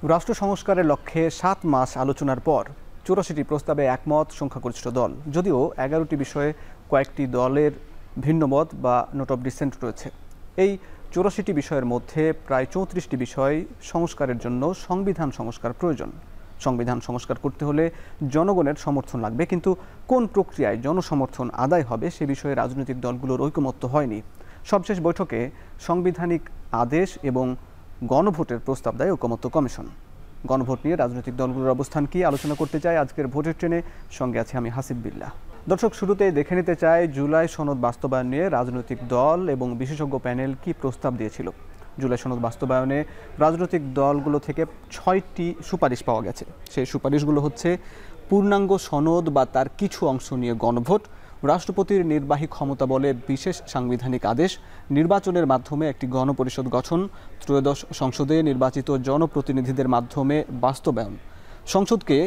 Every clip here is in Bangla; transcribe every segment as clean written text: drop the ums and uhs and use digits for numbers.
রাষ্ট্র সংস্কারের লক্ষ্যে ৭ মাস আলোচনার পর ৮৪টি প্রস্তাবে একমত সংখ্যাগরিষ্ঠ দল, যদিও ১১টি বিষয়ে কয়েকটি দলের ভিন্নমত বা নোট অব ডিসেন্ট রয়েছে। এই ৮৪টি বিষয়ের মধ্যে প্রায় ৩৪টি বিষয় সংস্কারের জন্য সংবিধান সংস্কার প্রয়োজন। সংবিধান সংস্কার করতে হলে জনগণের সমর্থন লাগবে, কিন্তু কোন প্রক্রিয়ায় জনসমর্থন আদায় হবে সে বিষয়ে রাজনৈতিক দলগুলোর ঐকমত্য হয়নি। সবশেষ বৈঠকে সাংবিধানিক আদেশ এবং গণভোটের প্রস্তাব দেয় ঐকমত্য কমিশন। গণভোট নিয়ে রাজনৈতিক দলগুলোর অবস্থান কি আলোচনা করতে চাই আজকের ভোটের ট্রেনে। সঙ্গে আছে আমি হাসিব বিল্লাহ। দর্শক, শুরুতেই দেখে নিতে চাই জুলাই সনদ বাস্তবায়ন নিয়ে রাজনৈতিক দল এবং বিশেষজ্ঞ প্যানেল কি প্রস্তাব দিয়েছিল। জুলাই সনদ বাস্তবায়নে রাজনৈতিক দলগুলো থেকে ৬টি সুপারিশ পাওয়া গেছে। সেই সুপারিশগুলো হচ্ছে: পূর্ণাঙ্গ সনদ বা তার কিছু অংশ নিয়ে গণভোট, রাষ্ট্রপতির নির্বাহী ক্ষমতা বলে বিশেষ সাংবিধানিক আদেশ, নির্বাচনের মাধ্যমে একটি গণপরিষদ গঠন, ত্রয়োদশ সংসদে নির্বাচিত জনপ্রতিনিধিদের মাধ্যমে বাস্তবায়ন, সংসদকে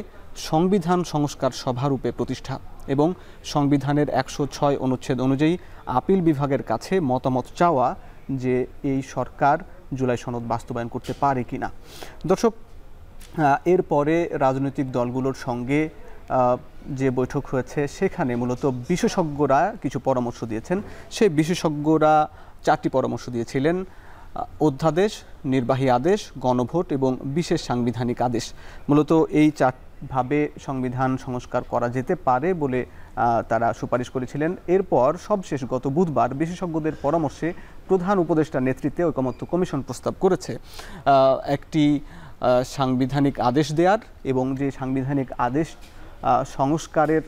সংবিধান সংস্কার সভারূপে প্রতিষ্ঠা এবং সংবিধানের ১০৬ অনুচ্ছেদ অনুযায়ী আপিল বিভাগের কাছে মতামত চাওয়া যে এই সরকার জুলাই সনদ বাস্তবায়ন করতে পারে কিনা। দর্শক, এরপরে রাজনৈতিক দলগুলোর সঙ্গে যে বৈঠক হয়েছে সেখানে মূলত বিশেষজ্ঞরা কিছু পরামর্শ দিয়েছেন। সেই বিশেষজ্ঞরা 4টি পরামর্শ দিয়েছিলেন: অধ্যাদেশ, নির্বাহী আদেশ, গণভোট এবং বিশেষ সাংবিধানিক আদেশ। মূলত এই 4ভাবে সংবিধান সংস্কার করা যেতে পারে বলে তারা সুপারিশ করেছিলেন। এরপর সবশেষ গত বুধবার বিশেষজ্ঞদের পরামর্শে প্রধান উপদেষ্টার নেতৃত্বে ঐকমত্য কমিশন প্রস্তাব করেছে একটি সাংবিধানিক আদেশ দেওয়ার, এবং যে সাংবিধানিক আদেশ সংস্কারের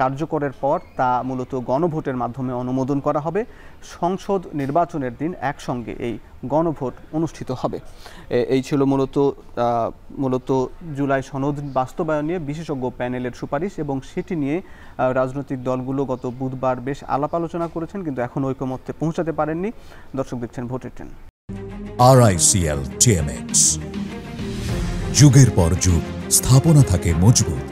কার্যকরের পর তা মূলত গণভোটের মাধ্যমে অনুমোদন করা হবে। সংসদ নির্বাচনের দিন একসঙ্গে এই গণভোট অনুষ্ঠিত হবে। এই ছিল মূলত জুলাই সনদ বাস্তবায়ন নিয়ে বিশেষজ্ঞ প্যানেলের সুপারিশ, এবং সেটি নিয়ে রাজনৈতিক দলগুলো গত বুধবার বেশ আলাপ আলোচনা করেছেন, কিন্তু এখন ঐকমত্যে পৌঁছাতে পারেননি। দর্শক, দেখছেন ভোটের ট্রেন। RICL TMX, যুগের পর যুগ স্থাপনা থাকে মজবুত।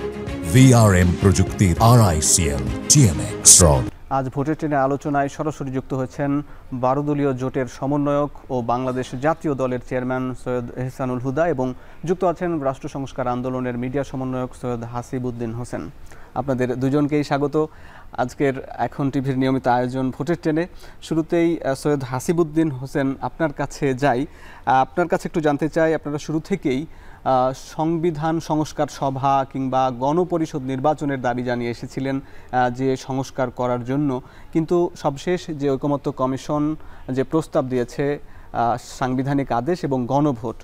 VRM প্রযুক্তির RICL TMX রড। আজ ভোটের ট্রেনে আলোচনায় সরাসরি যুক্ত হয়েছেন 12 দলীয় জোটের সমন্বয়ক ও বাংলাদেশ জাতীয় দলের চেয়ারম্যান সৈয়দ এহসানুল হুদা, এবং যুক্ত আছেন রাষ্ট্র সংস্কার আন্দোলনের মিডিয়া সমন্বয়ক সৈয়দ হাসিবউদ্দিন হোসেন। আপনাদের দুজনকেই স্বাগত আজকের এখন টিভির নিয়মিত আয়োজন ভোটের ট্রেনে। শুরুতেই সৈয়দ হাসিবউদ্দিন হোসেন, আপনার কাছে যাই। আপনার কাছে একটু জানতে চাই, আপনারা শুরু থেকেই সংবিধান সংস্কার সভা কিংবা গণপরিষদ নির্বাচনের দাবি জানিয়ে এসেছিলেন যে সংস্কার করার জন্য, কিন্তু সবশেষ যে ঐকমত্য কমিশন যে প্রস্তাব দিয়েছে সাংবিধানিক আদেশ এবং গণভোট,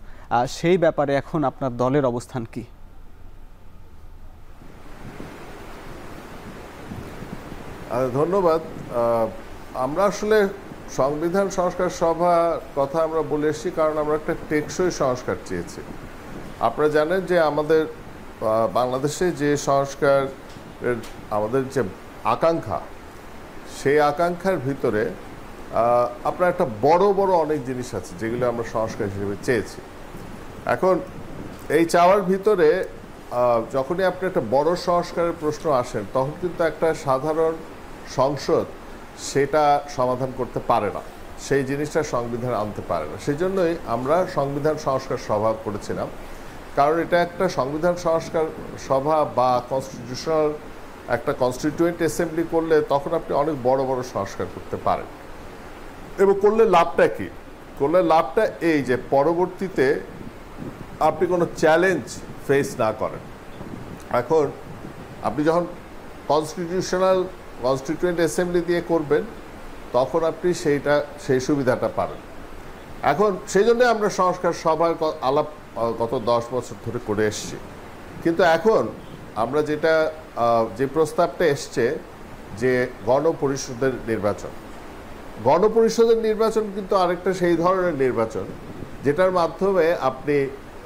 সেই ব্যাপারে এখন আপনার দলের অবস্থান কি? ধন্যবাদ। আমরা আসলে সংবিধান সংস্কার সভা কথা আমরা বলে এসেছি কারণ আমরা একটা টেকসই সংস্কার চেয়েছি। আপনারা জানেন যে আমাদের বাংলাদেশে যে সংস্কার আমাদের যে আকাঙ্ক্ষা, সেই আকাঙ্ক্ষার ভিতরে আপনার একটা বড় বড় অনেক জিনিস আছে যেগুলো আমরা সংস্কার হিসেবে চেয়েছি। এখন এই চাওয়ার ভিতরে যখনই আপনি একটা বড় সংস্কারের প্রশ্ন আসেন, তখন কিন্তু একটা সাধারণ সংসদ সেটা সমাধান করতে পারে না, সেই জিনিসটা সংবিধান আনতে পারে না। সেই জন্যই আমরা সংবিধান সংস্কার সভা করেছিলাম, কারণ এটা একটা সংবিধান সংস্কার সভা বা কনস্টিটিউশনাল একটা কনস্টিটিউয়েন্ট অ্যাসেম্বলি করলে তখন আপনি অনেক বড় বড় সংস্কার করতে পারেন। এবং করলে লাভটা কি? করলে লাভটা এই যে পরবর্তীতে আপনি কোনো চ্যালেঞ্জ ফেস না করেন। এখন আপনি যখন কনস্টিটিউয়েন্ট অ্যাসেম্বলি দিয়ে করবেন, তখন আপনি সেই সুবিধাটা পাবেন। এখন সেই জন্য আমরা সংস্কার সভার আলাপ গত 10 বছর ধরে করে এসছি। কিন্তু এখন আমরা যে প্রস্তাবটা এসছে যে গণপরিষদের নির্বাচন কিন্তু আরেকটা সেই ধরনের নির্বাচন যেটার মাধ্যমে আপনি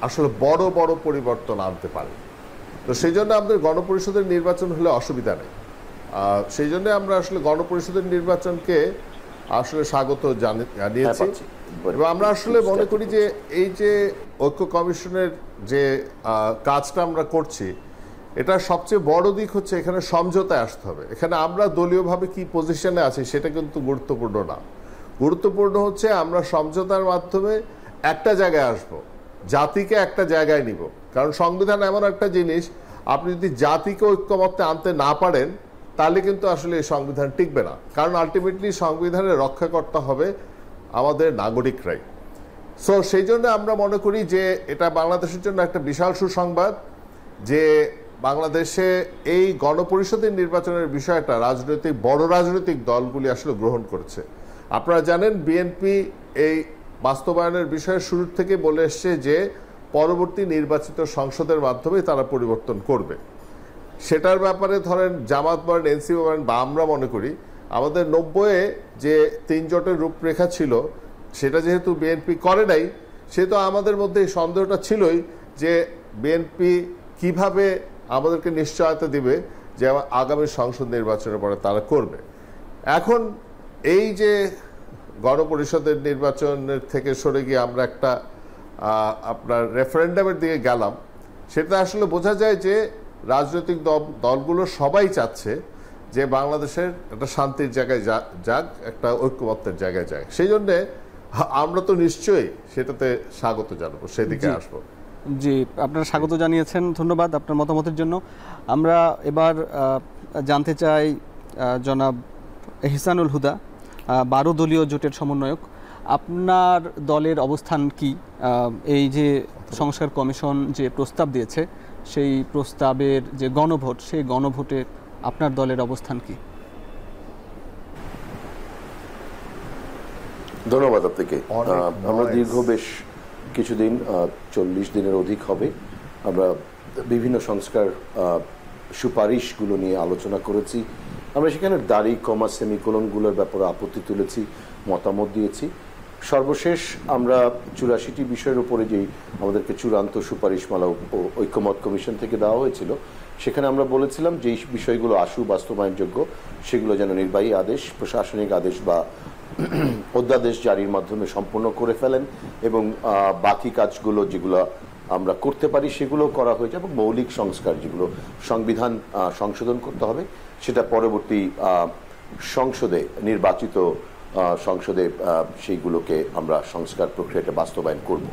আসলে বড় বড় পরিবর্তন আনতে পারেন। তো সেই জন্য আমাদের গণপরিষদের নির্বাচন হলে অসুবিধা নেই। সেই জন্য আমরা আসলে গণপরিষদের নির্বাচনকে আসলে স্বাগত জানিয়েছি, এবং আমরা আসলে মনে করি যে এই যে ঐক্য কমিশনের যে কাজটা আমরা করছি, এটার সবচেয়ে বড় দিক হচ্ছে এখানে সমঝোতায় আসতে হবে। এখানে আমরা দলীয়ভাবে কি পজিশনে আছি সেটা কিন্তু গুরুত্বপূর্ণ না। গুরুত্বপূর্ণ হচ্ছে আমরা সমঝোতার মাধ্যমে একটা জায়গায় আসব, জাতিকে একটা জায়গায় নিব। কারণ সংবিধান এমন একটা জিনিস, আপনি যদি জাতিকে ঐক্যমত্যে আনতে না পারেন তাহলে কিন্তু আসলে এই সংবিধান টিকবে না। কারণ আলটিমেটলি সংবিধানের রক্ষাকর্তা হবে আমাদের নাগরিকরাই। সো সেই জন্য আমরা মনে করি যে এটা বাংলাদেশের জন্য একটা বিশাল সুসংবাদ যে বাংলাদেশে এই গণপরিষদের নির্বাচনের বিষয়টা বড় রাজনৈতিক দলগুলি আসলে গ্রহণ করেছে। আপনারা জানেন বিএনপি এই বাস্তবায়নের বিষয়ে শুরুর থেকে বলে এসছে যে পরবর্তী নির্বাচিত সংসদের মাধ্যমে তারা পরিবর্তন করবে। সেটার ব্যাপারে ধরেন জামাত বলেন, এনসিপি বলেন বা আমরা মনে করি আমাদের 90-এ যে 3 জোটের রূপরেখা ছিল সেটা যেহেতু বিএনপি করে নাই, সেহেতু আমাদের মধ্যে এই সন্দেহটা ছিলই যে বিএনপি কিভাবে আমাদেরকে নিশ্চয়তা দিবে যে আগামী সংসদ নির্বাচনের পরে তারা করবে। এখন এই যে গণপরিষদের নির্বাচনের থেকে সরে গিয়ে আমরা একটা আপনার রেফারেন্ডামের দিকে গেলাম, সেটা আসলে বোঝা যায় যে রাজনৈতিক দলগুলো সবাই চাচ্ছে যে বাংলাদেশের একটা শান্তির জায়গায় যাক, একটা ঐক্যমত্যের জায়গায় যাক। সেই জন্যে আমরা তো নিশ্চয়ই সেটাতে স্বাগত জানাবো, সেদিকে আসবো। জি, আপনারা স্বাগত জানিয়েছেন, ধন্যবাদ আপনার মতামতের জন্য। আমরা এবার জানতে চাই জনাব এহসানুল হুদা, 12 দলীয় জোটের সমন্বয়ক, আপনার দলের অবস্থান কি? এই যে সংস্কার কমিশন যে প্রস্তাব দিয়েছে সেই প্রস্তাবের যে গণভোট, সেই গণভোটে আপনার দলের অবস্থান কি? ধন্যবাদ আপনাকে। আমরা দীর্ঘ বেশ কিছুদিন, 40 দিনের অধিক হবে, আমরা বিভিন্ন সংস্কার সুপারিশগুলো নিয়ে আলোচনা করেছি। আমরা সেখানে দাড়ি, কমা, সেমিকোলনগুলোর ব্যাপারে আপত্তি তুলেছি, মতামত দিয়েছি। সর্বশেষ আমরা 84টি বিষয়ের উপরে যেই আমাদেরকে চূড়ান্ত সুপারিশমালা ঐক্যমত কমিশন থেকে দেওয়া হয়েছিল, সেখানে আমরা বলেছিলাম যে এই বিষয়গুলো আশু বাস্তবায়নযোগ্য, সেগুলো যেন নির্বাহী আদেশ, প্রশাসনিক আদেশ বা অধ্যাদেশ জারির মাধ্যমে সম্পন্ন করে ফেলেন এবং বাকি কাজগুলো যেগুলো আমরা করতে পারি সেগুলো করা হয়েছে, এবং মৌলিক সংস্কার যেগুলো সংবিধান সংশোধন করতে হবে সেটা পরবর্তী সংসদে, নির্বাচিত সংসদে সেইগুলোকে আমরা সংস্কার প্রক্রিয়াটা বাস্তবায়ন করব।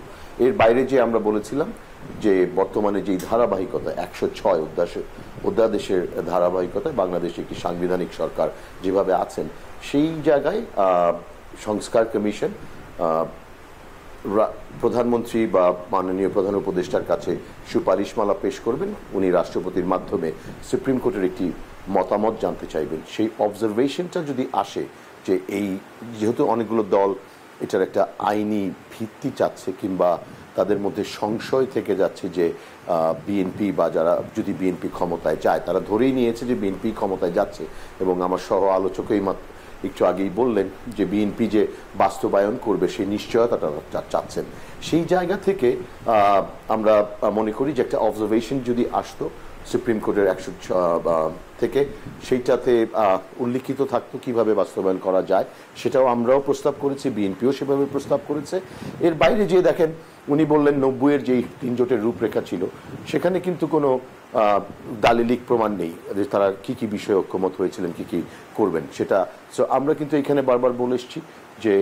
এর বাইরে যে আমরা বলেছিলাম যে বর্তমানে যেই ধারাবাহিকতা 106 অধ্যাদেশের ধারাবাহিকতায় বাংলাদেশে একটি সাংবিধানিক সরকার যেভাবে আছেন, সেই জায়গায় সংস্কার কমিশন প্রধানমন্ত্রী বা মাননীয় প্রধান উপদেষ্টার কাছে সুপারিশমালা পেশ করবেন। উনি রাষ্ট্রপতির মাধ্যমে সুপ্রিম কোর্টের একটি মতামত জানতে চাইবেন। সেই অবজারভেশনটা যদি আসে যে এই যেহেতু অনেকগুলো দল এটার একটা আইনি ভিত্তি চাচ্ছে কিংবা তাদের মধ্যে সংশয় থেকে যাচ্ছে যে বিএনপি বা যারা যদি বিএনপি ক্ষমতায় যায়, তারা ধরেই নিয়েছে যে বিএনপি ক্ষমতায় যাচ্ছে, এবং আমার সহ আলোচক একটু আগেই বললেন যে বিএনপি যে বাস্তবায়ন করবে সেই নিশ্চয়তাটা চাচ্ছেন। সেই জায়গা থেকে আমরা মনে করি যে একটা অবজারভেশন যদি আসতো সুপ্রিম কোর্টের 106 থেকে, সেইটাতে উল্লিখিত থাকতো কিভাবে বাস্তবায়ন করা যায়, সেটাও আমরাও প্রস্তাব করেছি, বিএনপিও সেভাবে প্রস্তাব করেছে। এর বাইরে যে দেখেন উনি বললেন 90-এর যেই 3 জোটের রূপরেখা ছিল সেখানে কিন্তু কোনো দালিলিক প্রমাণ নেই যে তারা কি কি বিষয়ে ঐক্যমত হয়েছিলেন, কি কি করবেন সেটা। সো আমরা কিন্তু এখানে বারবার বলে এসেছি যে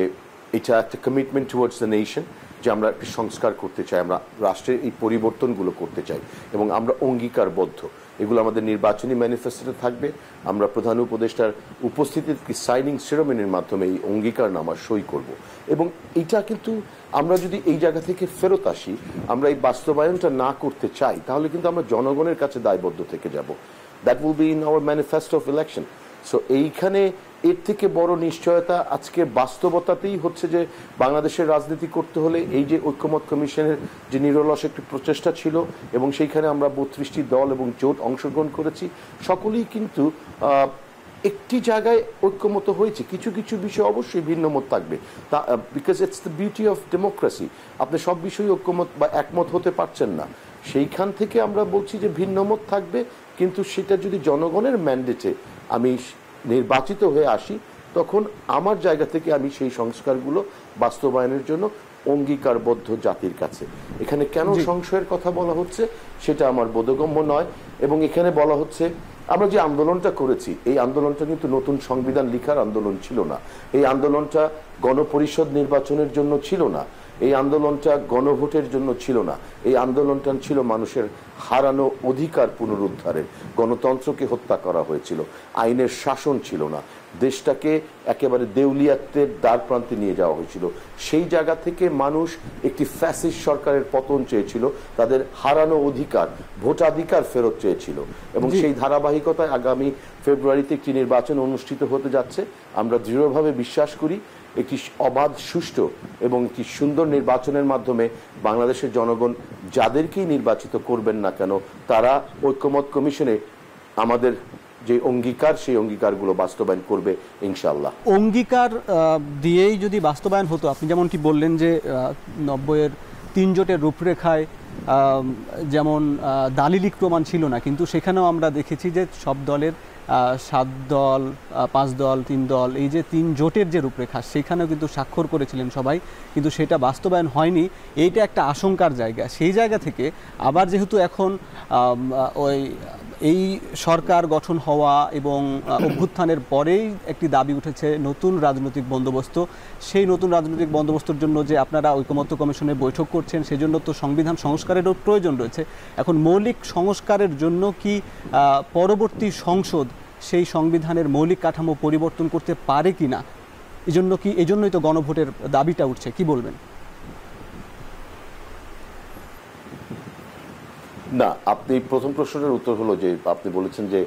এটা একটা কমিটমেন্ট টুয়ার্ডস দ্য নেশন, যে আমরা একটি সংস্কার করতে চাই, আমরা রাষ্ট্রের এই পরিবর্তনগুলো করতে চাই এবং আমরা অঙ্গীকারবদ্ধ। এগুলো আমাদের নির্বাচনী ম্যানিফেস্টোতে থাকবে। আমরা প্রধান উপদেষ্টার উপস্থিতিতে সাইনিং সেরেমনির মাধ্যমে এই অঙ্গীকারনামা সই করব। এবং এটা কিন্তু আমরা যদি এই জায়গা থেকে ফেরত আসি, আমরা এই বাস্তবায়নটা না করতে চাই, তাহলে কিন্তু আমরা জনগণের কাছে দায়বদ্ধ থেকে যাব। That will be in our manifesto of election. So এইখানে এর থেকে বড় নিশ্চয়তা আজকের বাস্তবতাতেই হচ্ছে যে বাংলাদেশের রাজনীতি করতে হলে এই যে ঐক্যমত কমিশনের যে নিরলস একটি প্রচেষ্টা ছিল এবং সেইখানে আমরা 32টি দল এবং জোট অংশগ্রহণ করেছি, সকলেই কিন্তু একটি জায়গায় ঐক্যমত হয়েছে। কিছু কিছু বিষয় অবশ্যই ভিন্ন মত থাকবে, তা because it's the beauty of democracy. আপনি সব বিষয়ে ঐক্যমত বা একমত হতে পারছেন না, সেইখান থেকে আমরা বলছি যে ভিন্ন মত থাকবে, কিন্তু সেটা যদি জনগণের ম্যান্ডেটে আমি নির্বাচিত হয়ে আসি, তখন আমার জায়গা থেকে আমি সেই সংস্কারগুলো বাস্তবায়নের জন্য অঙ্গীকারবদ্ধ জাতির কাছে। এখানে কেন সংশয়ের কথা বলা হচ্ছে সেটা আমার বোধগম্য নয়। এবং এখানে বলা হচ্ছে আমরা যে আন্দোলনটা করেছি, এই আন্দোলনটা কিন্তু নতুন সংবিধান লিখার আন্দোলন ছিল না, এই আন্দোলনটা গণপরিষদ নির্বাচনের জন্য ছিল না, এই আন্দোলনটা গণভোটের জন্য ছিল না, এই আন্দোলনটা ছিল মানুষের হারানো অধিকার পুনরুদ্ধারের। গণতন্ত্রকে হত্যা করা হয়েছিল, আইনের শাসন ছিল না, দেশটাকে একেবারে দেউলিয়াত্বের দ্বার প্রান্তে নিয়ে যাওয়া হয়েছিল। সেই জায়গা থেকে মানুষ একটি ফ্যাসিস্ট সরকারের পতন চেয়েছিল, তাদের হারানো অধিকার, ভোটাধিকার ফেরত চেয়েছিল। এবং সেই ধারাবাহিকতায় আগামী ফেব্রুয়ারিতে একটি নির্বাচন অনুষ্ঠিত হতে যাচ্ছে। আমরা দৃঢ়ভাবে বিশ্বাস করি একটি অবাধ, সুষ্ঠু এবং একটি সুন্দর নির্বাচনের মাধ্যমে বাংলাদেশের জনগণ যাদেরকেই নির্বাচিত করবেন না কেন, তারা ঐক্যমত কমিশনে আমাদের যে অঙ্গীকার, সেই অঙ্গীকারগুলো বাস্তবায়ন করবে ইনশাআল্লাহ। অঙ্গীকার দিয়েই যদি বাস্তবায়ন হতো, আপনি যেমনটি বললেন যে 90-এর 3 জোটের রূপরেখায় যেমন দালিলিক প্রমাণ ছিল না, কিন্তু সেখানেও আমরা দেখেছি যে সব দলের 7 দল, 5 দল, 3 দল, এই যে 3 জোটের যে রূপরেখা, সেখানেও কিন্তু স্বাক্ষর করেছিলেন সবাই, কিন্তু সেটা বাস্তবায়ন হয়নি। এইটা একটা আশঙ্কার জায়গা। সেই জায়গা থেকে আবার যেহেতু এখন এই সরকার গঠন হওয়া এবং অভ্যুত্থানের পরেই একটি দাবি উঠেছে নতুন রাজনৈতিক বন্দোবস্ত, সেই নতুন রাজনৈতিক বন্দোবস্তর জন্য যে আপনারা ঐকমত্য কমিশনে বৈঠক করছেন, সেজন্য তো সংবিধান সংস্কারেরও প্রয়োজন রয়েছে। এখন মৌলিক সংস্কারের জন্য কি পরবর্তী সংসদ সেই সংবিধানের মৌলিক কাঠামো পরিবর্তন করতে পারে কি না? এজন্যই তো গণভোটের দাবিটা উঠছে, কি বলবেন? না, আপনি প্রথম প্রশ্নের উত্তর হলো যে আপনি বলেছেন যে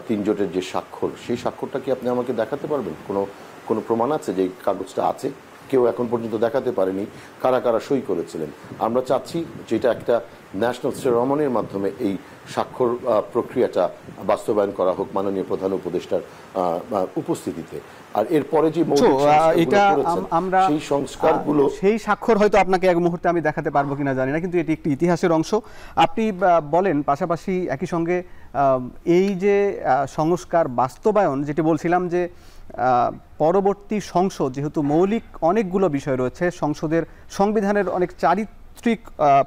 3 জোটের যে স্বাক্ষর, সেই স্বাক্ষরটা কি আপনি আমাকে দেখাতে পারবেন? কোনো প্রমাণ আছে যে কাগজটা আছে? কেউ এখন পর্যন্ত দেখাতে পারেনি কারা কারা সই করেছিলেন। আমরা চাচ্ছি যেটা একটা ন্যাশনাল সেরেমনির মাধ্যমে এই স্বাক্ষর প্রক্রিয়াটা বাস্তবায়ন করা হোক মাননীয় প্রধান উপদেষ্টার উপস্থিতিতে। আর এরপরে যে সেই সংস্কারগুলো, সেই স্বাক্ষর হয়তো আপনাকে এক মুহূর্তে আমি দেখাতে পারবো কিনা জানি না, কিন্তু এটি একটি ইতিহাসের অংশ। আপনি বলেন পাশাপাশি একই সঙ্গে এই যে সংস্কার বাস্তবায়ন, যেটি বলছিলাম যে পরবর্তী সংসদ যেহেতু মৌলিক অনেকগুলো বিষয় রয়েছে, সংবিধানের অনেক চারিত্রিক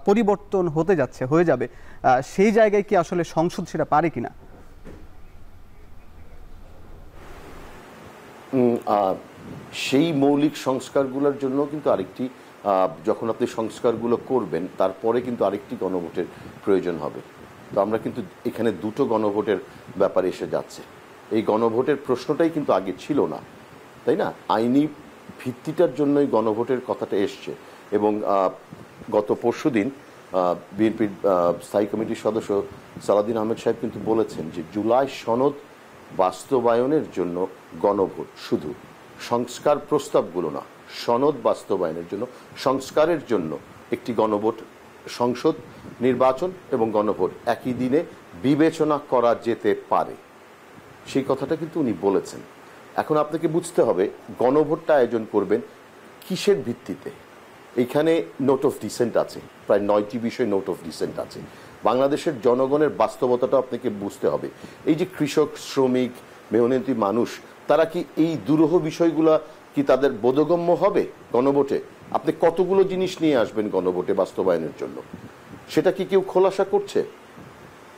পরিবর্তন হয়ে যাবে, সেই জায়গায় কি আসলে সংসদ সেটা পারে কিনা? সেই মৌলিক সংস্কারগুলোর জন্য কিন্তু আরেকটি, যখন আপনি সংস্কারগুলো করবেন তারপরে কিন্তু আরেকটি গণভোটের প্রয়োজন হবে। তো আমরা কিন্তু এখানে দুটো গণভোটের ব্যাপারে এসে যাচ্ছে। এই গণভোটের প্রশ্নটাই কিন্তু আগে ছিল না, তাই না? আইনি ভিত্তিটার জন্যই গণভোটের কথাটা এসছে। এবং গত পরশুদিন বিএনপির স্থায়ী কমিটির সদস্য সালাউদ্দিন আহমেদ সাহেব কিন্তু বলেছেন যে জুলাই সনদ বাস্তবায়নের জন্য গণভোট, শুধু সংস্কার প্রস্তাবগুলো না, সনদ বাস্তবায়নের জন্য, সংস্কারের জন্য একটি গণভোট, সংসদ নির্বাচন এবং গণভোট একই দিনে বিবেচনা করা যেতে পারে। সেই কথাটা কিন্তু উনি বলেছেন। এখন আপনাকে বুঝতে হবে গণভোটটা আয়োজন করবেন কিসের ভিত্তিতে। এখানে নোট অফ ডিসেন্ট আছে, প্রায় 9টি বিষয় নোট অফ ডিসেন্ট আছে। বাংলাদেশের জনগণের বাস্তবতাটা আপনাকে বুঝতে হবে। এই যে কৃষক, শ্রমিক, মেহনতি মানুষ, তারা কি এই দুরূহ বিষয়গুলা কি তাদের বোধগম্য হবে গণভোটে? আপনি কতগুলো জিনিস নিয়ে আসবেন গণভোটে বাস্তবায়নের জন্য, সেটা কি কেউ খোলাসা করছে?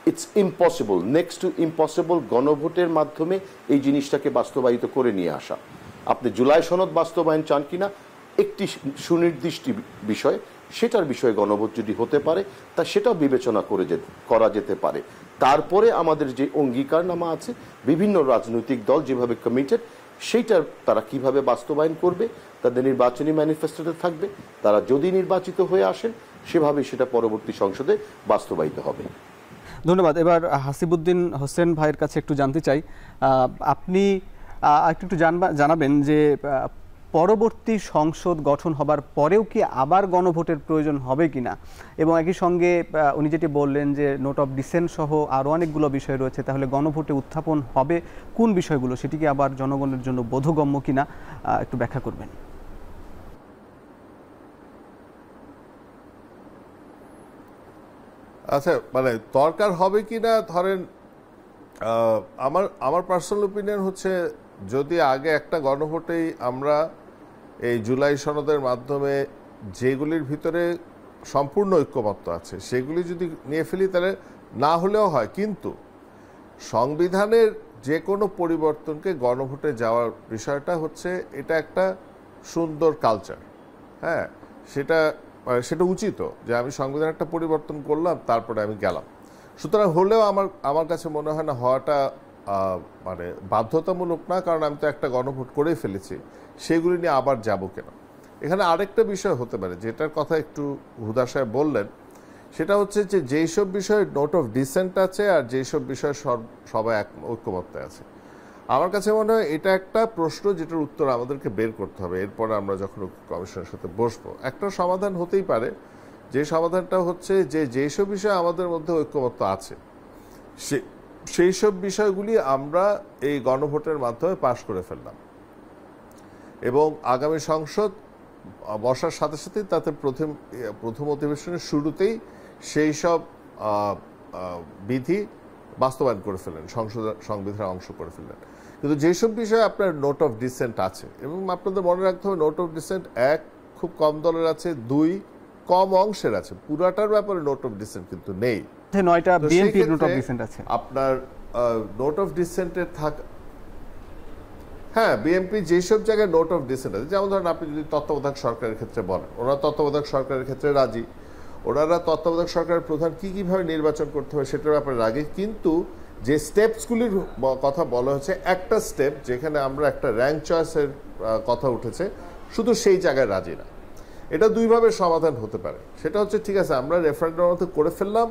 It's impossible, next to impossible গণভোটের মাধ্যমে এই জিনিসটাকে বাস্তবায়িত করে নিয়ে আসা। আপনি জুলাই সনদ বাস্তবায়ন চান কিনা একটি সুনির্দিষ্ট বিষয়, সেটার বিষয়ে গণভোট যদি হতে পারে তা সেটাও বিবেচনা করা যেতে পারে। তারপরে আমাদের যে অঙ্গীকারনামা আছে, বিভিন্ন রাজনৈতিক দল যেভাবে কমিটেড, সেইটার তারা কিভাবে বাস্তবায়ন করবে, তাদের নির্বাচনী ম্যানিফেস্টোতে থাকবে। তারা যদি নির্বাচিত হয়ে আসেন সেভাবে সেটা পরবর্তী সংসদে বাস্তবায়িত হবে। ধন্যবাদ। এবার হাসিবুদ্দিন হোসেন ভাইয়ের কাছে একটু জানতে চাই, আপনি একটু জানাবেন যে পরবর্তী সংসদ গঠন হবার পরেও কি আবার গণভোটের প্রয়োজন হবে কিনা, এবং একই সঙ্গে উনি যেটি বললেন যে নোট অফ ডিসেন্ট সহ আরও অনেকগুলো বিষয় রয়েছে, তাহলে গণভোটে উত্থাপন হবে কোন বিষয়গুলো, সেটি কি আবার জনগণের জন্য বোধগম্য কিনা একটু ব্যাখ্যা করবেন। আচ্ছা, মানে দরকার হবে কিনা, ধরেন আমার পার্সোনাল ওপিনিয়ন হচ্ছে যদি আগে একটা গণভোটেই আমরা এই জুলাই সনদের মাধ্যমে যেগুলির ভিতরে সম্পূর্ণ ঐক্যমত্য আছে সেগুলি যদি নিয়ে ফেলি তাহলে না হলেও হয়, কিন্তু সংবিধানের যে কোনো পরিবর্তনকে গণভোটে যাওয়ার বিষয়টা হচ্ছে এটা একটা সুন্দর কালচার। হ্যাঁ, সেটা উচিত যে আমি সংবিধান একটা পরিবর্তন করলাম তারপরে আমি গেলাম। সুতরাং হলেও আমার কাছে মনে হয় না হওয়াটা মানে বাধ্যতামূলক না, কারণ আমি তো একটা গণভোট করেই ফেলেছি, সেগুলি নিয়ে আবার যাব কেন। এখানে আরেকটা বিষয় হতে পারে যেটার কথা একটু হুদা সাহেব বললেন, সেটা হচ্ছে যে যেই সব বিষয়ে নোট অফ ডিসেন্ট আছে আর যেই সব বিষয়ে সবাই ঐক্যমত্যে আছে। আমার কাছে মনে হয় এটা একটা প্রশ্ন যেটার উত্তর আমাদেরকে বের করতে হবে। এরপরে আমরা যখন কমিশনের সাথে বসবো একটা সমাধান হতেই পারে, যে সমাধানটা হচ্ছে যে যেসব বিষয়ে আমাদের মধ্যে ঐক্যমত্য আছে সেই সব বিষয়গুলি আমরা এই গণভোটের মাধ্যমে পাশ করে ফেললাম, এবং আগামী সংসদ বসার সাথে সাথে তাতে প্রথম অধিবেশনের শুরুতেই সেই সব বিধি বাস্তবায়ন করে ফেললেন, সংবিধানের অংশ করে ফেললেন। কিন্তু যেসব বিষয়ে আপনার নোট অফ ডিসেন্ট আছে, এবং আপনাদের মনে রাখতে হবে নোট অফ ডিসেন্ট 1 খুব কম দলের আছে, 2 কম অংশের আছে, পুরাটার ব্যাপারে নোট অফ ডিসেন্ট কিন্তু নেই। 9টা বিএনপির নোট অফ ডিসেন্ট আছে। আপনার নোট অফ ডিসেন্টের হ্যাঁ, বিএনপি যেসব জায়গায় নোট অফ ডিসেন্ট আছে, যেমন ধরেন আপনি যদি তত্ত্বাবধায়ক সরকারের ক্ষেত্রে বলেন, ওরা তত্ত্বাবধায়ক সরকারের ক্ষেত্রে রাজি, ওনারা তত্ত্বাবধায়ক সরকারের প্রধান কিভাবে নির্বাচন করতে হবে সেটার ব্যাপারে রাজি, কিন্তু যে স্টেপসগুলির কথা বলা হচ্ছে, একটা স্টেপ যেখানে আমরা একটা র্যাঙ্ক চয়েসের কথা উঠেছে, শুধু সেই জায়গায় রাজি না। এটা দুইভাবে সমাধান হতে পারে। সেটা হচ্ছে ঠিক আছে, আমরা রেফারেন্ডাম করে ফেললাম,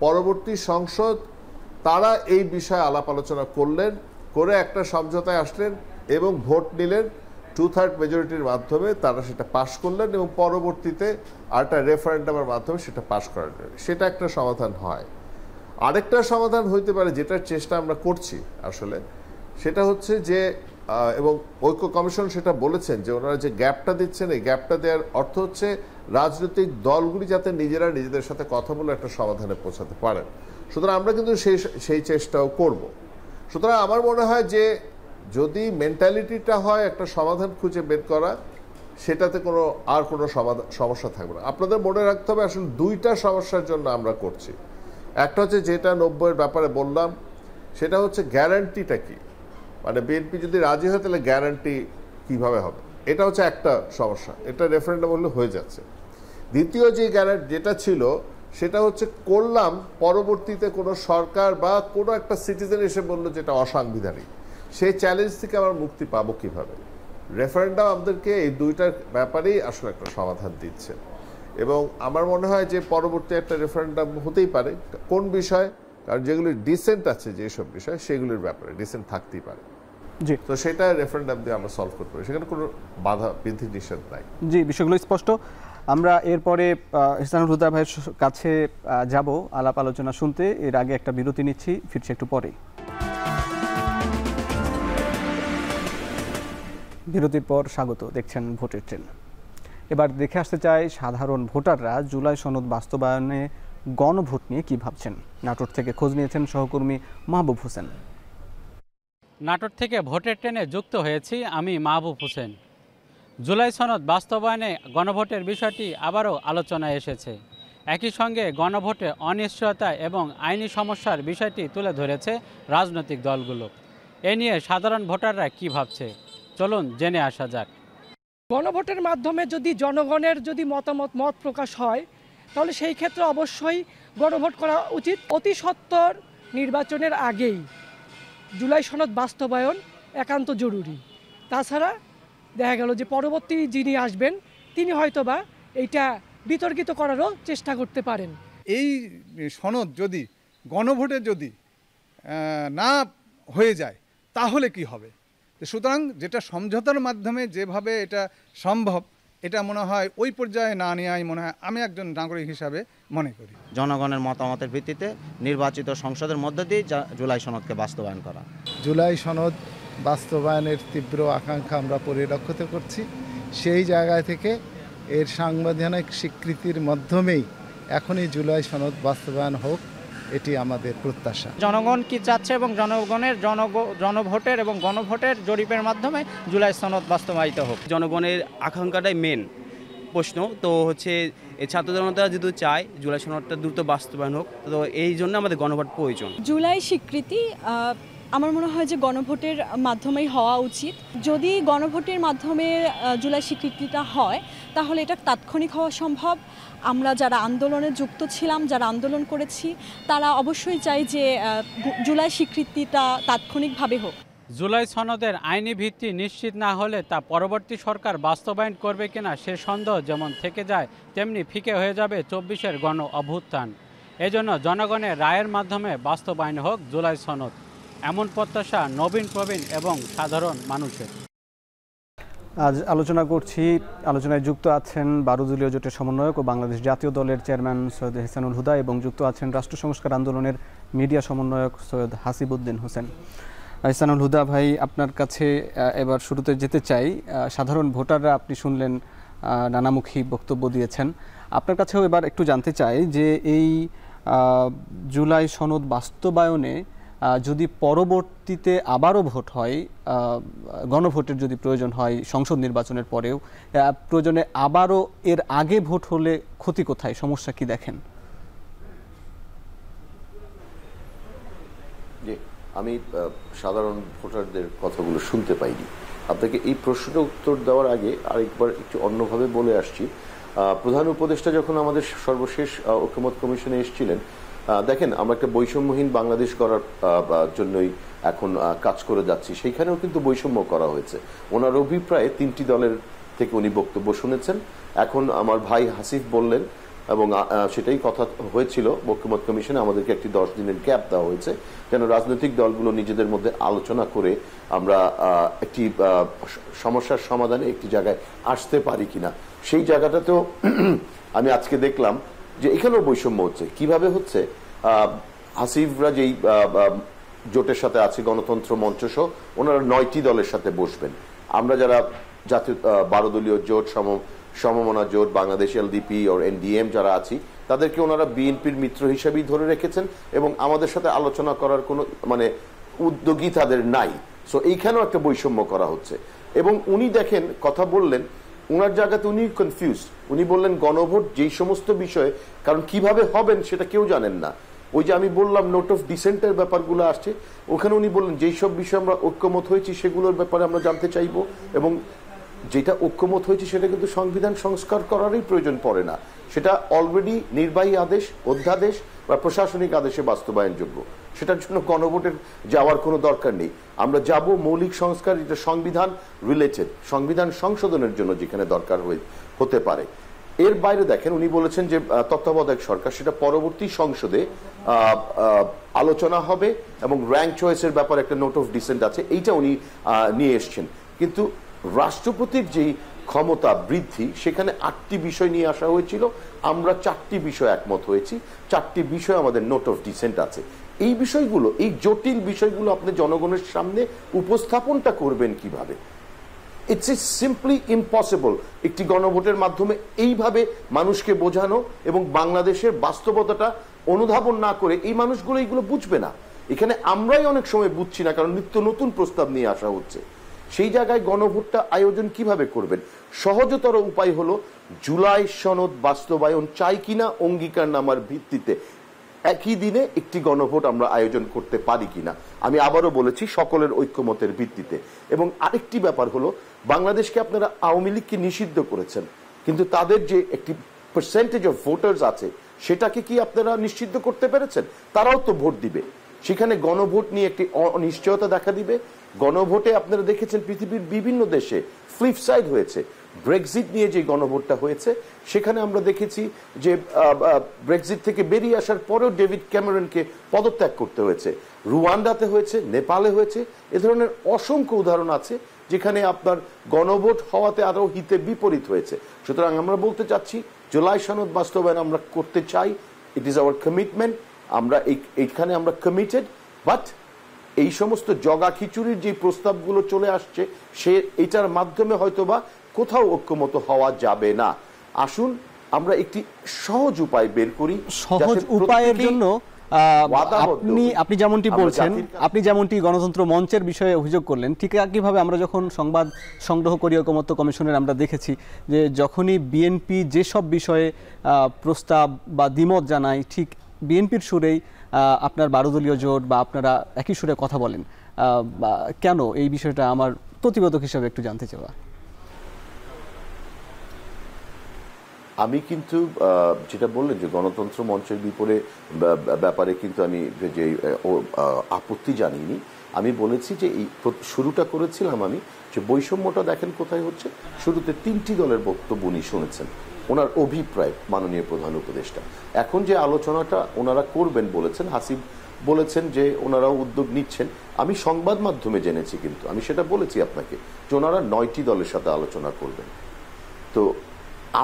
পরবর্তী সংসদ তারা এই বিষয়ে আলাপ আলোচনা করলেন, করে একটা সমঝোতায় আসলেন এবং ভোট নিলেন, 2/3 মেজরিটির মাধ্যমে তারা সেটা পাশ করলেন, এবং পরবর্তীতে আরেকটা রেফারেন্ডামের মাধ্যমে সেটা পাশ করা যায়। সেটা একটা সমাধান হয়। আরেকটা সমাধান হইতে পারে, যেটার চেষ্টা আমরা করছি আসলে, সেটা হচ্ছে যে এবং ঐক্য কমিশন সেটা বলেছেন যে ওনারা যে গ্যাপটা দিচ্ছেন, এই গ্যাপটা দেওয়ার অর্থ হচ্ছে রাজনৈতিক দলগুলি যাতে নিজেরা নিজেদের সাথে কথা বলে একটা সমাধানে পৌঁছাতে পারেন। সুতরাং আমরা কিন্তু সেই চেষ্টাও করব। সুতরাং আমার মনে হয় যে যদি মেন্টালিটিটা হয় একটা সমাধান খুঁজে বের করা, সেটাতে কোনো সমস্যা থাকবে না। আপনাদের মনে রাখতে হবে আসলে 2টা সমস্যার জন্য আমরা করছি। একটা হচ্ছে যেটা 90-এর ব্যাপারে বললাম, সেটা হচ্ছে গ্যারান্টিটা কি, মানে বিএনপি যদি রাজি হয় তাহলে গ্যারান্টি কিভাবে হবে, এটা হচ্ছে একটা সমস্যা, এটা রেফারেন্ডাম হলে হয়ে যাচ্ছে। দ্বিতীয় যে গ্যারান্টি যেটা ছিল সেটা হচ্ছে করলাম, পরবর্তীতে কোনো সরকার বা কোনো একটা সিটিজেন এসে বললো যেটা অসাংবিধানিক, সেই চ্যালেঞ্জ থেকে আমরা মুক্তি পাবো কিভাবে। রেফারেন্ডাম আমাদেরকে এই 2টার ব্যাপারেই আসলে একটা সমাধান দিচ্ছে, এবং আমার মনে হয় যে পরবর্তী একটা রেফারেন্ডাম হতেই পারে কোন বিষয়, কারণ যেগুলি ডিসেন্ট আছে যেসব বিষয় সেগুলির ব্যাপারে ডিসেন্ট থাকতেই পারে। জি, তো সেটা রেফারেন্ডাম দিয়ে আমরা সলভ করতে পারি, সেখানে কোনো বাধা বিধি নিষেধ নাই। জি, বিষয়গুলো স্পষ্ট। আমরা এরপরে ইহসানুল হুদা ভাইয়ের কাছে যাব আলাপ আলোচনা শুনতে। এর আগে একটা বিরতি নিচ্ছি, ফিরছি একটু পরে। বিরতির পর স্বাগত, দেখছেন ভোটের ট্রেন। এবার দেখে আসতে চাই সাধারণ ভোটাররা জুলাই সনদ বাস্তবায়নে গণভোট নিয়ে কি ভাবছেন। নাটোর থেকে খোঁজ নিয়েছেন সহকর্মী মাহবুব হোসেন। নাটোর থেকে ভোটের ট্রেনে যুক্ত হয়েছি আমি মাহবুব হোসেন। জুলাই সনদ বাস্তবায়নে গণভোটের বিষয়টি আবারও আলোচনায় এসেছে। একই সঙ্গে গণভোটে অনিশ্চয়তা এবং আইনি সমস্যার বিষয়টি তুলে ধরেছে রাজনৈতিক দলগুলো। এ নিয়ে সাধারণ ভোটাররা কি ভাবছে, চলুন জেনে আসা যাক। গণভোটের মাধ্যমে যদি জনগণের যদি মত প্রকাশ হয়, তাহলে সেই ক্ষেত্রে অবশ্যই গণভোট করা উচিত। অতি সত্বর নির্বাচনের আগেই জুলাই সনদ বাস্তবায়ন একান্ত জরুরি। তাছাড়া দেখা গেল যে পরবর্তী যিনি আসবেন তিনি হয়তোবা এইটা বিতর্কিত করারও চেষ্টা করতে পারেন। এই সনদ যদি গণভোটে যদি না হয়ে যায় তাহলে কি হবে। সুতরাং যেটা সমঝোতার মাধ্যমে যেভাবে এটা সম্ভব, এটা মনে হয় ওই পর্যায়ে না নেওয়াই মনে হয় আমি একজন নাগরিক হিসাবে মনে করি। জনগণের মতামতের ভিত্তিতে নির্বাচিত সংসদের মধ্য দিয়ে জুলাই সনদকে বাস্তবায়ন করা। জুলাই সনদ বাস্তবায়নের তীব্র আকাঙ্ক্ষা আমরা পরিলক্ষিত করছি। সেই জায়গা থেকে এর সাংবিধানিক স্বীকৃতির মাধ্যমেই এখনই জুলাই সনদ বাস্তবায়ন হোক, এটি আমাদের প্রত্যাশা। জনগণ কি চাচ্ছে এবং জনগণের জনভোটের এবং গণভোটের জরিপের মাধ্যমে জুলাই সনদ বাস্তবায়িত হোক। জনগণের আকাঙ্ক্ষাটাই মেন প্রশ্ন। তো হচ্ছে ছাত্র জনতা যেহেতু চায় জুলাই সনদটা দ্রুত বাস্তবায়ন হোক, তো এই জন্য আমাদের গণভোট প্রয়োজন। জুলাই স্বীকৃতি আমার মনে হয় যে গণভোটের মাধ্যমেই হওয়া উচিত। যদি গণভোটের মাধ্যমে জুলাই স্বীকৃতিটা হয় তাহলে এটা তাৎক্ষণিক হওয়া সম্ভব। আমরা যারা আন্দোলনে যুক্ত ছিলাম, যারা আন্দোলন করেছি, তারা অবশ্যই চাই যে জুলাই স্বীকৃতিটা তাৎক্ষণিকভাবে হোক। জুলাই সনদের আইনি ভিত্তি নিশ্চিত না হলে তা পরবর্তী সরকার বাস্তবায়ন করবে কিনা সে সন্দেহ যেমন থেকে যায়, তেমনি ফিকে হয়ে যাবে ২৪-এর গণ অভ্যুত্থান। এজন্য জনগণের রায়ের মাধ্যমে বাস্তবায়ন হোক জুলাই সনদ, এমন প্রত্যাশা নবীন প্রবীণ এবং সাধারণ মানুষের। আজ আলোচনায় যুক্ত আছেন ১২ দলীয় জোটের সমন্বয়ক ও বাংলাদেশ জাতীয় দলের চেয়ারম্যান সৈয়দ এহসানুল হুদা এবং যুক্ত আছেন রাষ্ট্র সংস্কার আন্দোলনের মিডিয়া সমন্বয়ক সৈয়দ হাসিবউদ্দিন হোসেন। এহসানুল হুদা ভাই, আপনার কাছে এবার শুরুতে যেতে চাই। সাধারণ ভোটাররা আপনি শুনলেন নানামুখী বক্তব্য দিয়েছেন, আপনার কাছেও এবার একটু জানতে চাই যে এই জুলাই সনদ বাস্তবায়নে যদি পরবর্তীতে আবারও ভোট হয়, গণভোটের যদি প্রয়োজন হয় সংসদ নির্বাচনের পরেও, প্রয়োজনে আবারও এর আগে ভোট হলে ক্ষতি কোথায়, সমস্যা কি দেখেন? আমি সাধারণ ভোটারদের কথাগুলো শুনতে পাইনি। আপনাকে এই প্রশ্নটা উত্তর দেওয়ার আগে আরেকবার একটু অন্যভাবে বলে আসছি। প্রধান উপদেষ্টা যখন আমাদের সর্বশেষ ঐকমত্য কমিশনে এসেছিলেন, দেখেন আমরা একটা বৈষম্যহীন বাংলাদেশ করার জন্যই এখন কাজ করে যাচ্ছি, সেইখানেও কিন্তু বৈষম্য করা হয়েছে। ওনার অভিপ্রায়ে 3টি দলের থেকে উনি বক্তব্য শুনেছেন। এখন আমার ভাই হাসিফ বললেন, এবং সেটাই কথা হয়েছিল ঐকমত্য কমিশনে, আমাদেরকে একটি 10 দিনের গ্যাপ দেওয়া হয়েছে যেন রাজনৈতিক দলগুলো নিজেদের মধ্যে আলোচনা করে আমরা একটি সমস্যার সমাধানে একটি জায়গায় আসতে পারি কিনা। সেই জায়গাটাতেও আমি আজকে দেখলাম যে এখানেও বৈষম্য হচ্ছে। কিভাবে হচ্ছে? হাসিফরা যেই জোটের সাথে আছে, গণতন্ত্র মঞ্চ সহ, ওনারা 9টি দলের সাথে বসবেন। আমরা যারা জাতীয় 12 দলীয় জোট, সমমনা জোট, বাংলাদেশ এলডিপি ও এনডিএম যারা আছি, তাদেরকে ওনারা বিএনপির মিত্র হিসেবেই ধরে রেখেছেন এবং আমাদের সাথে আলোচনা করার কোনো উদ্যোগী তাদের নাই। সো এইখানেও একটা বৈষম্য করা হচ্ছে। এবং উনি দেখেন কথা বললেন, ওনার জায়গাতে উনি কনফিউজ। উনি বললেন গণভোট যেই সমস্ত বিষয়ে, কারণ কিভাবে হবেন সেটা কেউ জানেন না। ওই যে আমি বললাম নোট অফ ডিসেন্টের ব্যাপারগুলো আসছে, ওখানে উনি বললেন যেই সব বিষয়ে আমরা ঐক্যমত হয়েছি সেগুলোর ব্যাপারে আমরা জানতে চাইবো, এবং যেটা ঐক্যমত হয়েছে সেটা কিন্তু সংবিধান সংস্কার করারই প্রয়োজন পড়ে না, সেটা অলরেডি নির্বাহী আদেশ, অধ্যাদেশ বা প্রশাসনিক আদেশে বাস্তবায়নযোগ্য। সেটার জন্য গণভোটের যাওয়ার কোনো দরকার নেই। আমরা যাব মৌলিক সংস্কার, যেটা সংবিধান রিলেটেড, সংবিধান সংশোধনের জন্য যেখানে দরকার হতে পারে। এর বাইরে দেখেন উনি বলেছেন যে তত্ত্বাবধায়ক সরকার, সেটা পরবর্তী সংসদে আলোচনা হবে এবং র্যাঙ্ক চয়েসের ব্যাপারে একটা নোট অফ ডিসেন্ট আছে, এইটা উনি নিয়ে এসছেন। কিন্তু রাষ্ট্রপতির যেই ক্ষমতা বৃদ্ধি, সেখানে 8টি বিষয় নিয়ে আসা হয়েছিল, আমরা 4টি বিষয় একমত হয়েছি, 4টি বিষয় আমাদের নোট অফ ডিসেন্ট আছে। এই বিষয়গুলো, এই জটিল বিষয়গুলো আপনি জনগণের সামনে উপস্থাপনটা করবেন কিভাবে? ইটস সিম্পলি ইম্পসিবল একটি গণভোটের মাধ্যমে এইভাবে মানুষকে বোঝানো এবং বাংলাদেশের বাস্তবতাটা অনুধাবন না করে এই মানুষগুলো এইগুলো বুঝবে না। এখানে আমরাই অনেক সময় বুঝছি না, কারণ নিত্য নতুন প্রস্তাব নিয়ে আসা হচ্ছে। সেই জায়গায় গণভোটটা আয়োজন কিভাবে করবেন? সহজতর উপায় হলো জুলাই সনদ বাস্তবায়ন চাই কিনা অঙ্গীকারনামার ভিত্তিতে একই দিনে একটি গণভোট আমরা আয়োজন করতে পারি কিনা। আমি আবারও বলেছি, সকলের ঐক্যমতের ভিত্তিতে। এবং আরেকটি ব্যাপার হলো, বাংলাদেশকে আপনারা আওয়ামী লীগকে নিষিদ্ধ করেছেন, কিন্তু তাদের যে একটি পার্সেন্টেজ অফ ভোটার্স আছে সেটাকে কি আপনারা নিষিদ্ধ করতে পেরেছেন? তারাও তো ভোট দিবে। সেখানে গণভোট নিয়ে একটি অনিশ্চয়তা দেখা দিবে। গণভোটে আপনারা দেখেছেন পৃথিবীর বিভিন্ন দেশে ফ্লিপ সাইড হয়েছে। ব্রেক্সিট নিয়ে যে গণভোটটা হয়েছে, সেখানে আমরা দেখেছি যে ব্রেক্সিট থেকে বেরিয়ে আসার পরেও ডেভিড ক্যামেরনকে পদত্যাগ করতে হয়েছে। রুয়ান্ডাতে হয়েছে, নেপালে হয়েছে। এ ধরনের অসংখ্য উদাহরণ আছে যেখানে আপনার গণভোট হওয়াতে আরো হিতে বিপরীত হয়েছে। সুতরাং আমরা বলতে চাচ্ছি, জুলাই সনদ বাস্তবায়ন আমরা করতে চাই, ইট ইজ আওয়ার কমিটমেন্ট, আমরা এইখানে আমরা কমিটেড। বাট এই সমস্ত জগা খিচুড়ির যে প্রস্তাবগুলো চলে আসছে, এটার মাধ্যমে হয়তোবা কোথাও ঐক্যমত হওয়া যাবে না। আসুন আমরা একটি সহজ উপায় বের করি। সহজ উপায়ের জন্য আপনি যেমনটি বলছেন, আপনি যেমনটি গণতন্ত্র মঞ্চের বিষয়ে অভিযোগ করলেন, ঠিক একইভাবে আমরা যখন সংবাদ সংগ্রহ করি ঐকমত্য কমিশনের, আমরা দেখেছি যে যখনই বিএনপি যেসব বিষয়ে প্রস্তাব বা দ্বিমত জানায়, ঠিক বিএনপির সুরেই আপনার 12 দলীয় জোট বা আপনারা একই সুরে কথা বলেন। কেন এই বিষয়টা আমার প্রতিবেদক হিসেবে একটু জানতে চাওয়া। আমি কিন্তু যেটা বললেন যে গণতন্ত্র মঞ্চের ব্যাপারে কিন্তু আমি যে আপত্তি জানিনি। আমি বলেছি যে এই শুরুটা করেছিলাম আমি যে বৈষম্যটা দেখেন কোথায় হচ্ছে। শুরুতে 3টি দলের বক্তব্য উনি শুনেছেন, ওনার অভিপ্রায় মাননীয় প্রধান উপদেষ্টা। এখন যে আলোচনাটা ওনারা করবেন বলেছেন, হাসিব বলেছেন যে ওনারাও উদ্যোগ নিচ্ছেন। আমি সংবাদ মাধ্যমে জেনেছি, কিন্তু আমি সেটা বলেছি আপনাকে যে ওনারা 9টি দলের সাথে আলোচনা করবেন। তো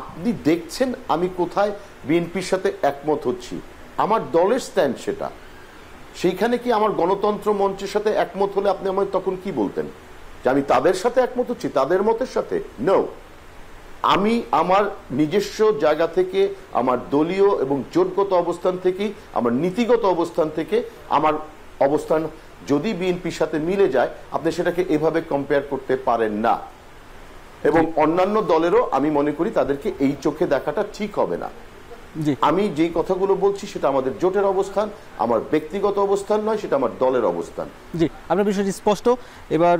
আপনি দেখছেন আমি কোথায় বিএনপির সাথে একমত হচ্ছি, আমার দলের স্ট্যান্ড সেটা। সেইখানে কি আমার গণতন্ত্র মঞ্চের সাথে একমত হলে আপনি আমায় তখন কি বলতেন যে আমি তাদের সাথে একমত হচ্ছি, তাদের মতের সাথে? নো, আমি আমার নিজস্ব জায়গা থেকে, আমার দলীয় এবং জোটগত অবস্থান থেকেই, আমার নীতিগত অবস্থান থেকে আমার অবস্থান যদি বিএনপির সাথে মিলে যায়, আপনি সেটাকে এভাবে কম্পেয়ার করতে পারেন না। এবং অন্যান্য দলেরও আমি মনে করি তাদেরকে এই চোখে দেখাটা ঠিক হবে না। আমি যেই কথাগুলো বলছি সেটা আমাদের জোটের অবস্থান, আমার ব্যক্তিগত অবস্থান নয়, সেটা আমার দলের অবস্থান। জি, আপনার বিষয়টি স্পষ্ট। এবার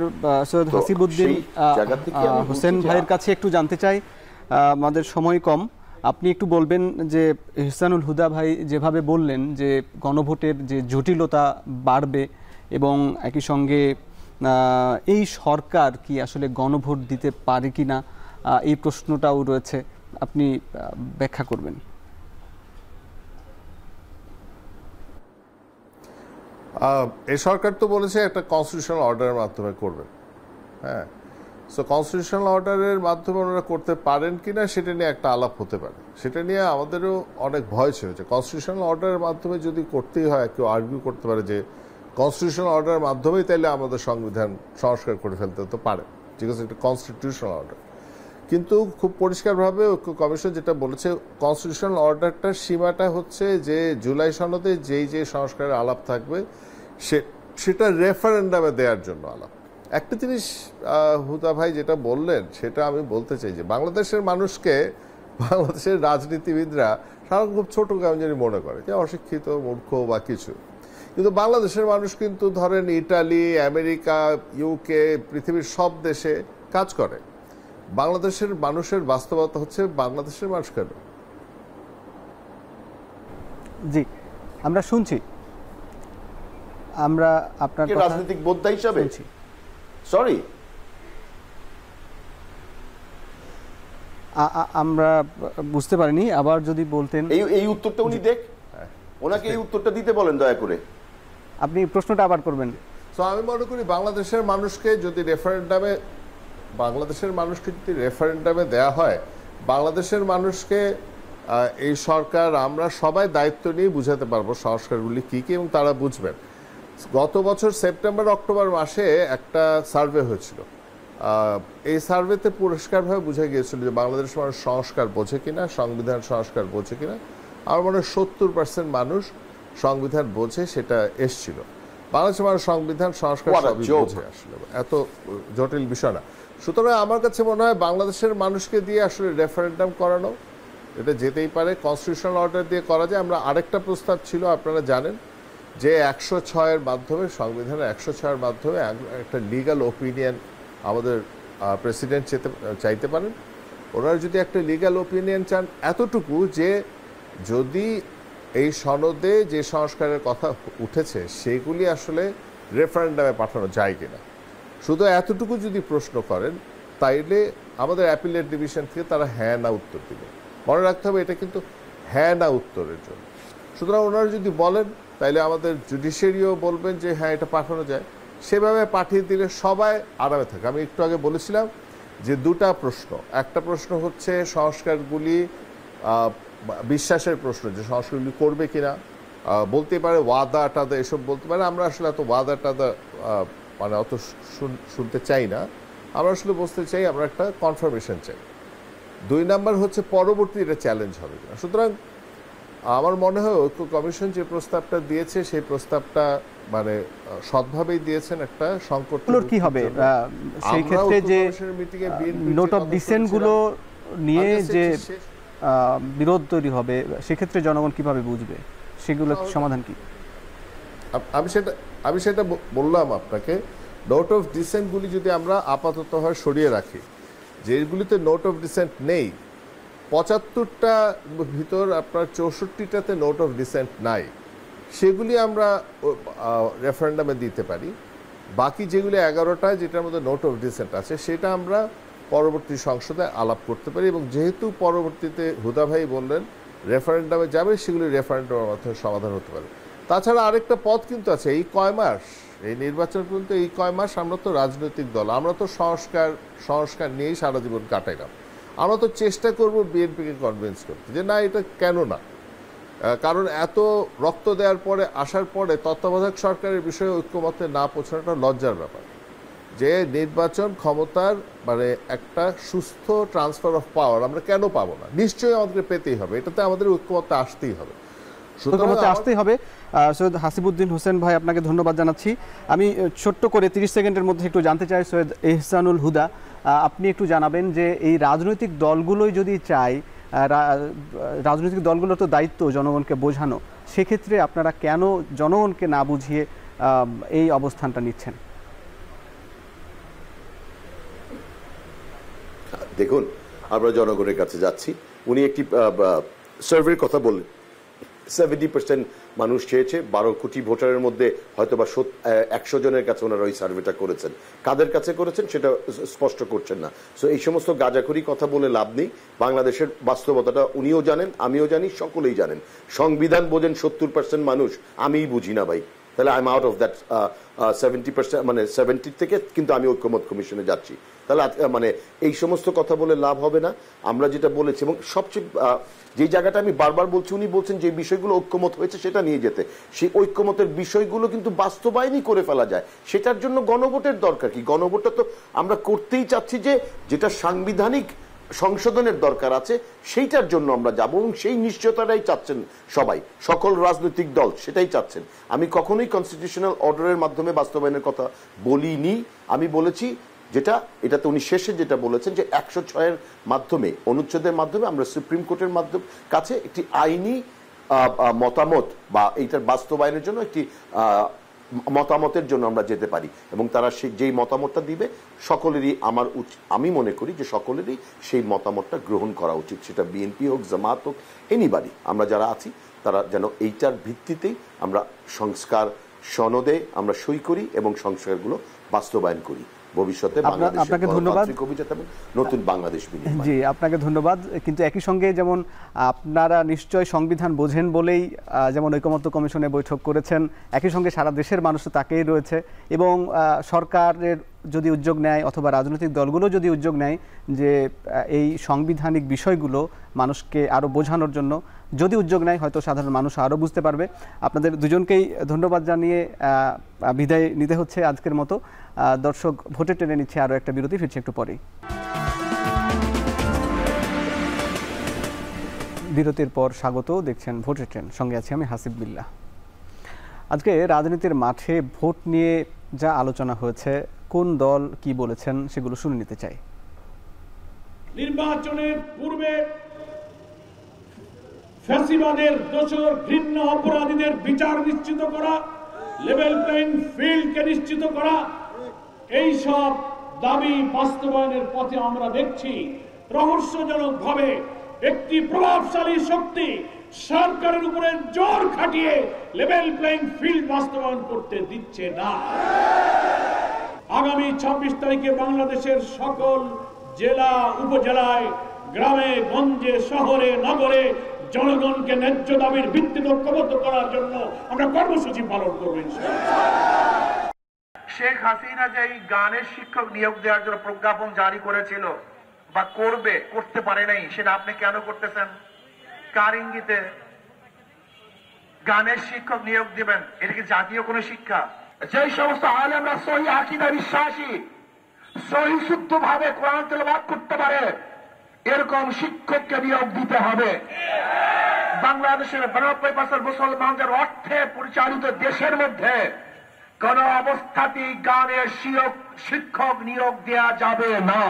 সৈয়দ হাসিবউদ্দিন হোসেন ভাইয়ের কাছে একটু জানতে চাই, আমাদের সময় কম, আপনি একটু বলবেন যে ইহসানুল হুদা ভাই যেভাবে বললেন যে গণভোটের যে জটিলতা বাড়বে এবং একই সঙ্গে এই সরকার কি আসলে গণভোট দিতে পারে কিনা, এই প্রশ্নটাও রয়েছে, আপনি ব্যাখ্যা করবেন। এই সরকার তো বলেছে একটা কনস্টিটিউশনাল অর্ডারের মাধ্যমে করবেন। হ্যাঁ, সো কনস্টিটিউশনাল অর্ডারের মাধ্যমে ওনারা করতে পারেন কিনা সেটা নিয়ে একটা আলাপ হতে পারে। সেটা নিয়ে আমাদেরও অনেক ভয় ছিল যে কনস্টিটিউশনাল অর্ডারের মাধ্যমে যদি করতেই হয়, কেউ আর্গুই করতে পারে যে কনস্টিটিউশনাল অর্ডারের মাধ্যমেই তাইলে আমাদের সংবিধান সংস্কার করে ফেলতে তো পারে, ঠিক আছে, এটা কনস্টিটিউশনাল অর্ডার। কিন্তু খুব পরিষ্কারভাবে ঐক্য কমিশন যেটা বলেছে, কনস্টিটিউশনাল অর্ডারটার সীমাটা হচ্ছে যে জুলাই সনদে যেই যে সংস্কারের আলাপ থাকবে সেটা রেফারেন্ডামে দেওয়ার জন্য আলাপ। একটা জিনিস হুদা ভাই যেটা বললেন সেটা আমি বলতে চাই যে বাংলাদেশের মানুষকে, বাংলাদেশের রাজনীতিবিদরা সারা খুব ছোট কেমন জানি মনে করে যে অশিক্ষিত, মূর্খ বা কিছু। কিন্তু বাংলাদেশের মানুষ কিন্তু ধরেন ইটালি, আমেরিকা, ইউকে, পৃথিবীর সব দেশে কাজ করে। বাংলাদেশের মানুষের বাস্তবতা হচ্ছে বাংলাদেশের মানুষ কেন। জি, আমরা শুনছি, আমরা আপনার রাজনৈতিক বোদ্ধা হিসাবে সরি আমরা বুঝতে পারিনি, আবার যদি বলতেন। এই উত্তরটা উনি দেখ, ওনাকে এই উত্তরটা দিতে বলেন দয়া করে, আপনি প্রশ্নটা আবার করবেন। তো আমি মনে করি বাংলাদেশের মানুষকে যদি রেফারেন্ডামে দেয়া হয়, বাংলাদেশের মানুষকে এই সরকার, আমরা সবাই দায়িত্ব নিয়ে বুঝাতে পারবো সংস্কারগুলি কি কি, এবং তারা বুঝবেন। গত বছর সেপ্টেম্বর অক্টোবর মাসে একটা সার্ভে হয়েছিল, এই সার্ভেতে পরিষ্কারভাবে বোঝা গিয়েছিল যে বাংলাদেশের মানুষ সংস্কার বোঝে কিনা, সংবিধান সংস্কার বোঝে কিনা। আমার মনে হয় 70% মানুষ সংবিধান বোঝে, সেটা এসছিল। বাংলাদেশের মানুষ সংবিধান সংস্কার সবই বোঝে, আসলে এত জটিল বিষয় না। সুতরাং আমার কাছে মনে হয় বাংলাদেশের মানুষকে দিয়ে আসলে রেফারেন্ডাম করানো এটা যেতেই পারে, কনস্টিটিউশনাল অর্ডার দিয়ে করা যায়। আমরা আরেকটা প্রস্তাব ছিল, আপনারা জানেন যে 106-এর মাধ্যমে, সংবিধানের 106-এর মাধ্যমে একটা লিগ্যাল ওপিনিয়ন আমাদের প্রেসিডেন্ট চাইতে পারেন। ওনারা যদি একটা লিগ্যাল ওপিনিয়ন চান এতটুকু যে যদি এই সনদে যে সংস্কারের কথা উঠেছে সেগুলি আসলে রেফারেন্ডামে পাঠানো যায় কিনা, শুধু এতটুকু যদি প্রশ্ন করেন, তাইলে আমাদের অ্যাপিলেট ডিভিশন থেকে তারা হ্যাঁ না উত্তর দিবে। মনে রাখতে হবে এটা কিন্তু হ্যাঁ না উত্তরের জন্য। সুতরাং ওনারা যদি বলেন তাইলে আমাদের জুডিশিয়ারিও বলবেন যে হ্যাঁ এটা পাঠানো যায়, সেভাবে পাঠিয়ে দিলে সবাই আরামে থাকে। আমি একটু আগে বলেছিলাম যে দুটা প্রশ্ন, একটা প্রশ্ন হচ্ছে সংস্কারগুলি বিশ্বাসের প্রশ্ন, যে সংস্কারগুলি করবে কিনা, বলতে পারে ওয়াদা টাদা এসব বলতে পারে। আমরা আসলে এত ওয়াদা টাদা মানে অত শুনতে চাই না, আমরা আসলে বলতে চাই আমরা একটা কনফার্মেশন চাই। 2 নাম্বার হচ্ছে পরবর্তী এটা চ্যালেঞ্জ হবে কিনা। সুতরাং আমার মনে হয় ঐক্য কমিশন যে প্রস্তাবটা দিয়েছে সেই প্রস্তাবটা মানে সৎভাবেই দিয়েছেন। একটা সংকট কি হবে সেই ক্ষেত্রে, যে নোট অফ ডিসেন্ট গুলো নিয়ে যে বিরোধ তৈরি হবে, সেক্ষেত্রে জনগণ কিভাবে বুঝবে, সেগুলো সমাধান কি? আমি সেটা বললাম আপনাকে। নোট অফ ডিসেন্টগুলি যদি আমরা আপাতত হয় সরিয়ে রাখি, যেগুলিতে নোট অফ ডিসেন্ট নেই, ৭৫টা ভিতর আপনার ৬৪টাতে নোট অফ ডিসেন্ট নাই, সেগুলি আমরা রেফারেন্ডামে দিতে পারি। বাকি যেগুলি 11টায় যেটার মধ্যে নোট অফ ডিসেন্ট আছে সেটা আমরা পরবর্তী সংসদে আলাপ করতে পারি, এবং যেহেতু পরবর্তীতে হুদা ভাই বললেন রেফারেন্ডামে যাবে, সেগুলি রেফারেন্ডামের মাধ্যমে সমাধান হতে পারে। তাছাড়া আরেকটা পথ কিন্তু আছে, এই কয় মাস, এই নির্বাচন পর্যন্ত এই কয় মাস আমরা তো রাজনৈতিক দল, আমরা তো সংস্কার নিয়েই সারা জীবন কাটাইলাম। আমরা তো চেষ্টা করব বিএনপিকে কনভিন্স করতে যে না, এটা কেন না। কারণ এত রক্ত দেওয়ার পরে আসার পরে তত্ত্বাবধায়ক সরকারের বিষয়ে ঐক্যমতে না পৌঁছানোটা লজ্জার ব্যাপার। যে নির্বাচন ক্ষমতার মানে একটা সুস্থ ট্রান্সফার অফ পাওয়ার আমরা কেন পাবো না? নিশ্চয়ই আমাদেরকে পেতেই হবে, এটাতে আমাদের ঐক্যমতে আসতেই হবে, আসতেই হবে। সৈয়দ হাসিবুদ্দিন হোসেন ভাই, আপনাকে ধন্যবাদ জানাচ্ছি। আমি ছোট্ট করে 30 সেকেন্ডের মধ্যে একটু জানতে চাই, সৈয়দ এহসানুল হুদা, আপনি একটু জানাবেন যে এই রাজনৈতিক দলগুলোই যদি চায়, রাজনৈতিক দলগুলোর তো দায়িত্ব জনগণকে বোঝানো, সেক্ষেত্রে আপনারা কেন জনগণকে না বুঝিয়ে এই অবস্থানটা নিচ্ছেন? দেখুন, আমরা জনগণের কাছে যাচ্ছি। উনি একটি সার্ভের কথা বললেন, 70% মানুষ চেয়েছে, 12 কোটি ভোটারের মধ্যে হয়তোবা 100 জনের কাছে ওনারা ওই সার্ভেটা করেছেন। কাদের কাছে করেছেন সেটা স্পষ্ট করছেন না। সো এই সমস্ত গাঁজাখুরি কথা বলে লাভ নেই। বাংলাদেশের বাস্তবতাটা উনিও জানেন, আমিও জানি, সকলেই জানেন। সংবিধান বোঝেন 70% মানুষ, আমিই বুঝি না ভাই। তাহলে I am out of that 70%, মানে 70 থেকে কিন্তু আমি ঐক্যমত কমিশনে যাচ্ছি। তাহলে মানে এই সমস্ত কথা বলে লাভ হবে না। আমরা যেটা বলেছি, এবং সবচেয়ে যে জায়গাটা আমি বারবার বলছি, উনি বলছেন যে বিষয়গুলো ঐক্যমত হয়েছে সেটা নিয়ে যেতে, সেই ঐক্যমতের বিষয়গুলো কিন্তু বাস্তবায়নই করে ফেলা যায়। সেটার জন্য গণভোটের দরকার কি? গণভোটটা তো আমরা করতেই চাচ্ছি, যে যেটা সাংবিধানিক সংশোধনের দরকার আছে সেইটার জন্য আমরা যাব, এবং সেই নিশ্চয়তাটাই চাচ্ছেন সবাই, সকল রাজনৈতিক দল সেটাই চাচ্ছেন। আমি কখনোই কনস্টিটিউশনাল অর্ডারের মাধ্যমে বাস্তবায়নের কথা বলিনি। আমি বলেছি যেটা, এটাতে উনি শেষে যেটা বলেছেন যে 106-এর মাধ্যমে, অনুচ্ছেদের মাধ্যমে আমরা সুপ্রিম কোর্টের কাছে একটি আইনি মতামত বা এইটার বাস্তবায়নের জন্য একটি মতামতের জন্য আমরা যেতে পারি, এবং তারা যেই মতামতটা দিবে সকলেরই আমি মনে করি যে সকলেরই সেই মতামতটা গ্রহণ করা উচিত। সেটা বিএনপি হোক, জামাত হোক, এনিবাডি, আমরা যারা আছি তারা যেন এইটার ভিত্তিতেই আমরা সংস্কার সনদে আমরা সই করি এবং সংস্কারগুলো বাস্তবায়ন করি ভবিষ্যতে। আপনাকে ধন্যবাদ। নতুন বাংলাদেশ বিনির্মাণ। জি, আপনাকে ধন্যবাদ। কিন্তু একই সঙ্গে যেমন আপনারা নিশ্চয় সংবিধান বোঝেন বলেই যেমন ঐকমত্য কমিশনে বৈঠক করেছেন, একই সঙ্গে সারা দেশের মানুষ তো তাকেই রয়েছে, এবং সরকারের যদি উদ্যোগ নেয় অথবা রাজনৈতিক দলগুলো যদি উদ্যোগ নেয় যে এই সাংবিধানিক বিষয়গুলো মানুষকে আরও বোঝানোর জন্য যদি উদ্যোগ নেয়, হয়তো সাধারণ মানুষ আরও বুঝতে পারবে। আপনাদের দুজনকেই ধন্যবাদ জানিয়ে বিদায় নিতে হচ্ছে আজকের মতো। দর্শক, ভোটে টেনে নিচ্ছে আরও একটা বিরতি, ফিরছে একটু পরেই। বিরতির পর স্বাগত, দেখছেন ভোটের ট্রেন, সঙ্গে আছি আমি হাসিব বিল্লাহ। আজকে রাজনীতির মাঠে ভোট নিয়ে যা আলোচনা হয়েছে, কোন দল কি বলেছেন সেগুলো শুনে নিতে চাই। নির্বাচনের পূর্বে ফ্যাসিবাদের দোষর ঘৃণ্য অপরাধীদের বিচার নিশ্চিত করা, লেভেল প্লেইং ফিল্ডকে নিশ্চিত করা, এই সব দাবি বাস্তবায়নের পথে আমরা দেখছি রহস্যজনকভাবে একটি প্রভাবশালী শক্তি সরকারের উপরে জোর খাটিয়ে লেভেল প্লেইং ফিল্ড বাস্তবায়ন করতে দিচ্ছে না। আগামী 26 তারিখে বাংলাদেশের সকল জেলা, উপজেলায়, গ্রামে, গঞ্জে, শহরে, নগরে জনগণকে ন্যায্য দাবির ভিত্তিতে ঐক্যবদ্ধ করার জন্য আমরা কর্মসূচি পালন করব ইনশাআল্লাহ। শেখ হাসিনা যে গানের শিক্ষক নিয়োগ দেওয়ার জন্য প্রজ্ঞাপন জারি করেছিল বা করতে পারে নাই, সেটা আপনি কেন করতেছেন? কার ইঙ্গিতে গানের শিক্ষক নিয়োগ দিবেন? এটা কি জাতীয় কোন শিক্ষা? যে সমস্ত আলেমরা সহিহ আকীদা বিশ্বাসী, সহিহ শুদ্ধ ভাবে কোরআন তেলাওয়াত করতে পারে, এরকম শিক্ষককে নিয়োগ দিতে হবে। বাংলাদেশের 92% মুসলমানদের অর্থে পরিচালিত দেশের মধ্যে কোন অবস্থাতেই গানের শিক্ষক নিয়োগ দেওয়া যাবে না।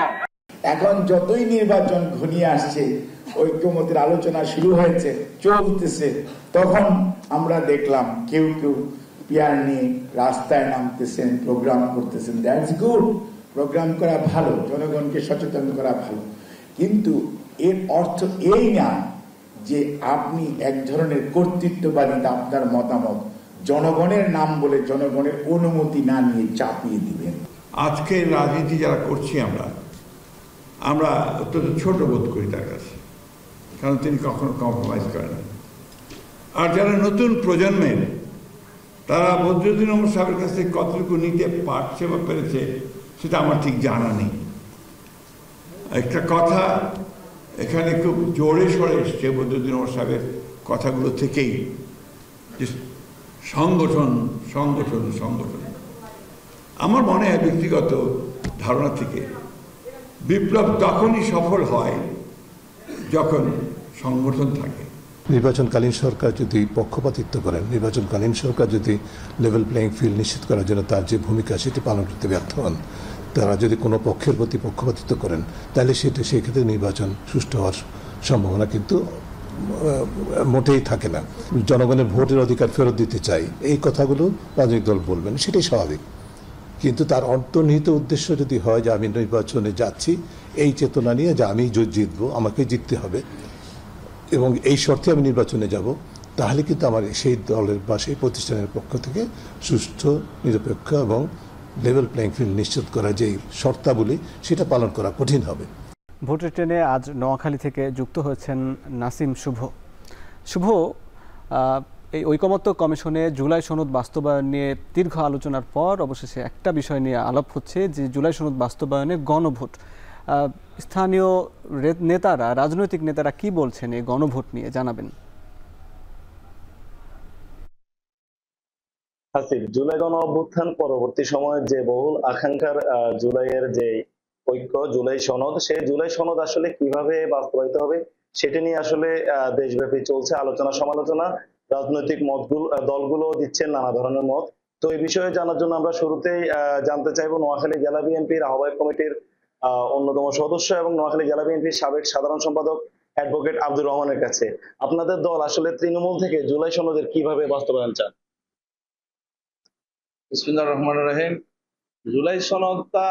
এখন যতই নির্বাচন ঘনিয়ে আসছে, ঐক্যমতের আলোচনা শুরু হয়েছে, চলতেছে, তখন আমরা দেখলাম কেউ কেউ পিয়ার নিয়ে রাস্তায় নামতেছেন, প্রোগ্রাম করতেছেন, দ্যাটস গুড। প্রোগ্রাম করা ভালো, জনগণকে সচেতন করা ভালো, কিন্তু এর অর্থ এই না যে আপনি এক ধরনের কর্তৃত্ববাদিতা আপনার মতামত জনগণের নাম বলে জনগণের অনুমতি না নিয়ে চাপিয়ে দিবেন। আজকে রাজনীতি যারা করছি আমরা অত্যন্ত ছোট বোধ করি তার কাছে, কারণ তিনি কখনো কম্প্রোমাইজ করেন না। আর যারা নতুন প্রজন্মের, তারা বদরুদ্দিন ওমর সাহেবের কাছ থেকে কতটুকু নিতে পারছে বা পেরেছে সেটা আমার ঠিক জানা নেই। একটা কথা এখানে খুব জোরে সরে এসছে বদরুদ্দিন ওমর সাহেবের কথাগুলো থেকেই, যে সংগঠন সংগঠন সংগঠন। আমার মনে হয় ব্যক্তিগত ধারণা থেকে বিপ্লব তখনই সফল হয় যখন সংগঠন থাকে। নির্বাচনকালীন সরকার যদি পক্ষপাতিত্ব করেন, নির্বাচনকালীন সরকার যদি লেভেল প্লেয়িং ফিল্ড নিশ্চিত করার জন্য তার যে ভূমিকা সেটি পালন করতে ব্যর্থ হন, তারা যদি কোনো পক্ষের প্রতি পক্ষপাতিত্ব করেন, তাহলে সেই ক্ষেত্রে নির্বাচন সুষ্ঠু হওয়ার সম্ভাবনা কিন্তু মোটেই থাকে না। জনগণের ভোটের অধিকার ফেরত দিতে চাই, এই কথাগুলো রাজনৈতিক দল বলবেন, সেটাই স্বাভাবিক। কিন্তু তার অন্তর্নিহিত উদ্দেশ্য যদি হয় যে আমি নির্বাচনে যাচ্ছি এই চেতনা নিয়ে, যে আমি জিতবো, আমাকে জিততে হবে এবং এই শর্তে আমি নির্বাচনে যাব, তাহলে কিন্তু আমার সেই দলের বা সেই প্রতিষ্ঠানের পক্ষ থেকে সুষ্ঠু, নিরপেক্ষ এবং লেভেল প্লেয়িং ফিল্ড নিশ্চিত করা যে শর্তাবলী, সেটা পালন করা কঠিন হবে। ভোটের ট্রেনে আজ নোয়াখালী থেকে যুক্ত হয়েছেন নাসিম শুভ। শুভ, এই ঐকমত্য কমিশনে জুলাই সনদ বাস্তবায়ন নিয়ে দীর্ঘ আলোচনার পর অবশেষে একটা বিষয় নিয়ে আলাপ হচ্ছে, যে জুলাই সনদ বাস্তবায়নে গণভোট। স্থানীয় নেতারা, রাজনৈতিক নেতারা কি বলছেন এই গণভোট নিয়ে, জানাবেন। জুলাই গণ অভ্যুত্থান পরবর্তী সময়ে যে বহুল আকাঙ্ক্ষার জুলাইয়ের যে ঐক্য, জুলাই সনদ, সেই জুলাই সনদ আসলে কিভাবে বাস্তবায়িত হবে সেটা নিয়ে আসলে দেশব্যাপী চলছে আলোচনা সমালোচনা। রাজনৈতিক দলগুলো দিচ্ছেন নানা ধরনের মত। তো এই বিষয়ে জানার জন্য আমরা শুরুতেই জানতে চাইবো নোয়াখালী জেলা বিএনপির আহ্বায়ক কমিটির অন্যতম সদস্য এবং নোয়াখালী জেলা বিএনপির সাবেক সাধারণ সম্পাদক অ্যাডভোকেট আব্দুর রহমানের কাছে, আপনাদের দল আসলে তৃণমূল থেকে জুলাই সনদের কিভাবে বাস্তবায়ন চান? বিসমিল্লাহির রহমানির রহিম। জুলাই সনদটা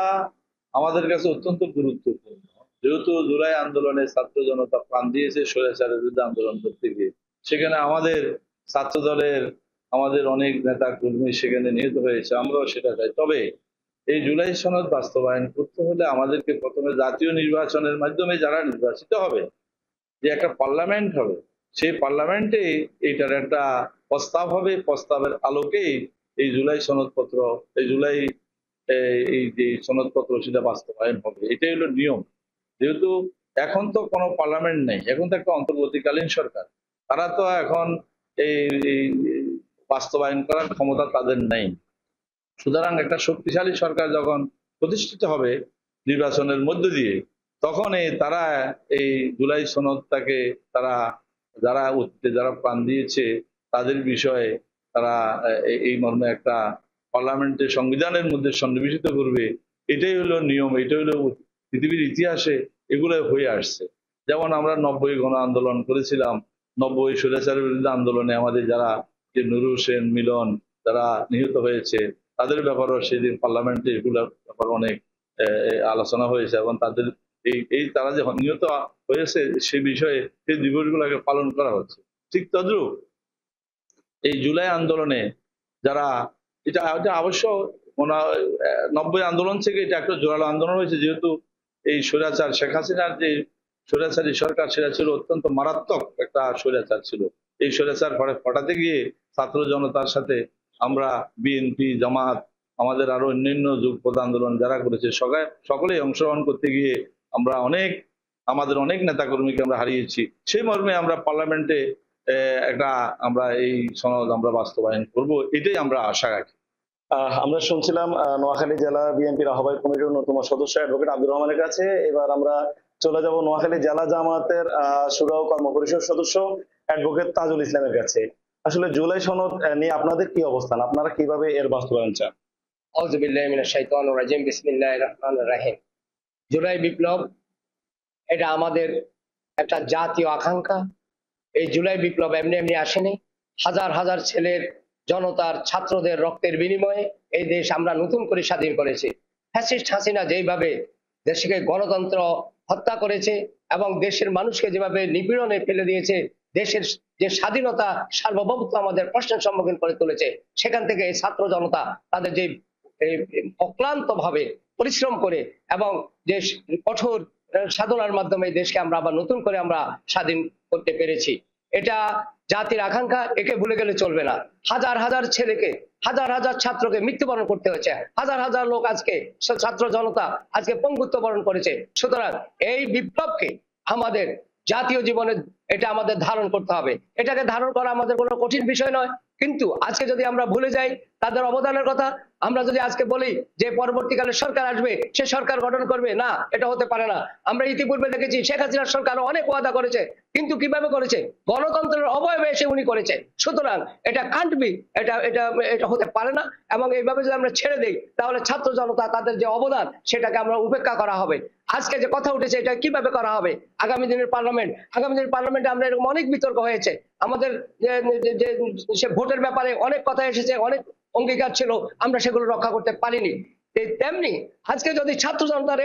আমাদের কাছে অত্যন্ত গুরুত্বপূর্ণ, যেহেতু জুলাই আন্দোলনে ছাত্র জনতা প্রাণ দিয়েছে স্বৈরাচারের বিরুদ্ধে আন্দোলন করতে গিয়ে। সেখানে আমাদের ছাত্র দলের আমাদের অনেক নেতা কর্মী সেখানে নিহত হয়েছে, আমরাও সেটা চাই। তবে এই জুলাই সনদ বাস্তবায়ন করতে হলে আমাদেরকে প্রথমে জাতীয় নির্বাচনের মাধ্যমে যারা নির্বাচিত হবে, যে একটা পার্লামেন্ট হবে, সেই পার্লামেন্টে এইটার একটা প্রস্তাব হবে, প্রস্তাবের আলোকেই এই জুলাই সনদপত্র, এই জুলাই এই যে সনদপত্র সেটা বাস্তবায়ন হবে। এটাই হলো নিয়ম। যেহেতু এখন তো কোনো পার্লামেন্ট নেই, এখন তো একটা অন্তর্বর্তীকালীন সরকার, তারা তো এখন এই বাস্তবায়ন করার ক্ষমতা তাদের নেই। সুতরাং একটা শক্তিশালী সরকার যখন প্রতিষ্ঠিত হবে নির্বাচনের মধ্য দিয়ে, তখন তারা এই জুলাই সনদটাকে তারা যারা প্রাণ দিয়েছে তাদের বিষয়ে তারা এই মর্মে একটা পার্লামেন্টের সংবিধানের মধ্যে সন্নিবেশিত করবে। এটাই হলো নিয়ম, এটাই হলো পৃথিবীর ইতিহাসে এগুলো হয়ে আসছে। যেমন আমরা 90 গণ আন্দোলন করেছিলাম, 90 স্বৈরাচারের বিরুদ্ধে আন্দোলনে আমাদের যারা যে নুরু হোসেন, মিলন যারা নিহত হয়েছে, তাদের ব্যাপারেও সেদিন পার্লামেন্টে এগুলোর ব্যাপারে অনেক আলোচনা হয়েছে এবং তাদের এই তারা যে নিহত হয়েছে সে বিষয়ে সেই দিবসগুলোকে পালন করা হচ্ছে। ঠিক তদ্রুপ এই জুলাই আন্দোলনে যারা এটা অবশ্য 90 আন্দোলন থেকে এটা একটা জোরালো আন্দোলন হয়েছে, যেহেতু এই স্বৈরাচার শেখ হাসিনার যে স্বৈরাচারী সরকার, সেটা ছিল অত্যন্ত মারাত্মক একটা স্বৈরাচার ছিল। এই স্বৈরাচার হটাতে গিয়ে ছাত্র জনতার সাথে আমরা বিএনপি, জামাত, আমাদের আরো অন্যান্য যুগপৎ আন্দোলন যারা করেছে সকলেই অংশগ্রহণ করতে গিয়ে আমরা আমাদের অনেক নেতাকর্মীকে আমরা হারিয়েছি। সেই মর্মে আমরা পার্লামেন্টে আমরা এই সনদ আমরা বাস্তবায়ন করব, এটাই আমরা আশা রাখি। আমরা শুনছিলাম নোয়াখালী জেলা বিএনপির আহ্বায়ক কমিটির অন্যতম সদস্য অ্যাডভোকেট আব্দুর রহমানের কাছে। এবার আমরা চলে যাব নোয়াখালী জেলা জামায়াতের শুরা ও কর্ম পরিষদ সদস্য অ্যাডভোকেট তাজুল ইসলামের কাছে। আসলে জুলাই সনদ নিয়ে আপনাদের কি অবস্থান, আপনারা কিভাবে এর বাস্তবায়ন চান? আউযু বিল্লাহি মিনাশ শাইতানির রাজিম, বিসমিল্লাহির রহমানির রহিম। জুলাই বিপ্লব এটা আমাদের একটা জাতীয় আকাঙ্ক্ষা। এই জুলাই বিপ্লব এমনি এমনি আসেনি। হাজার হাজার ছেলের জনতার ছাত্রদের রক্তের বিনিময়ে এই দেশ আমরা নতুন করে স্বাধীন করেছি। ফ্যাসিস্ট হাসিনা যেভাবে দেশকে গণতন্ত্র হত্যা করেছে এবং দেশের মানুষকে যেভাবে নিপীড়নে ফেলে দিয়েছে, দেশের যে স্বাধীনতা সার্বভৌমত্ব আমাদের প্রশ্নের সম্মুখীন করে তুলেছে, সেখান থেকে এই ছাত্র জনতা তাদের যে অক্লান্ত ভাবে পরিশ্রম করে এবং যে কঠোর সাধনার মাধ্যমে দেশকে আমরা আবার নতুন করে আমরা স্বাধীন করতে পেরেছি। এটা জাতির আকাঙ্ক্ষা, একে ভুলে গেলে চলবে না। হাজার হাজার ছেলেকে, হাজার হাজার ছাত্রকে মৃত্যুবরণ করতে হয়েছে, হাজার হাজার লোক আজকে ছাত্র জনতা আজকে পঙ্গুত্ব বরণ করেছে। সুতরাং এই বিপ্লবকে আমাদের জাতীয় জীবনে এটা আমাদের ধারণ করতে হবে। এটাকে ধারণ করা আমাদের কোনো কঠিন বিষয় নয়, কিন্তু আজকে যদি আমরা ভুলে যাই তাদের অবদানের কথা, আমরা যদি আজকে বলি যে পরবর্তীকালে সরকার আসবে, সে সরকার গঠন করবে, না, এটা হতে পারে না। আমরা ইতিপূর্বে দেখেছি শেখ হাসিনার সরকার অনেক ওয়াদা করেছে, কিন্তু কিভাবে করেছে? গণতন্ত্রের অবয়বে এসে উনি করেছে। সুতরাং এটা কান্টবি, এটা এটা এটা হতে পারে না। এবং এইভাবে যদি আমরা ছেড়ে দেই তাহলে ছাত্র জনতা তাদের যে অবদান সেটাকে আমরা উপেক্ষা করা হবে। আজকে যে কথা উঠেছে এটা কিভাবে করা হবে? আগামী দিনের পার্লামেন্টে আমরা এরকম অনেক বিতর্ক হয়েছে, আমাদের যে ভোটের ব্যাপারে অনেক কথা এসেছে, অনেক অঙ্গীকার ছিল, আমরা সেগুলো রক্ষা করতে পারিনি। তেমনি আজকে যদি ছাত্র জনতার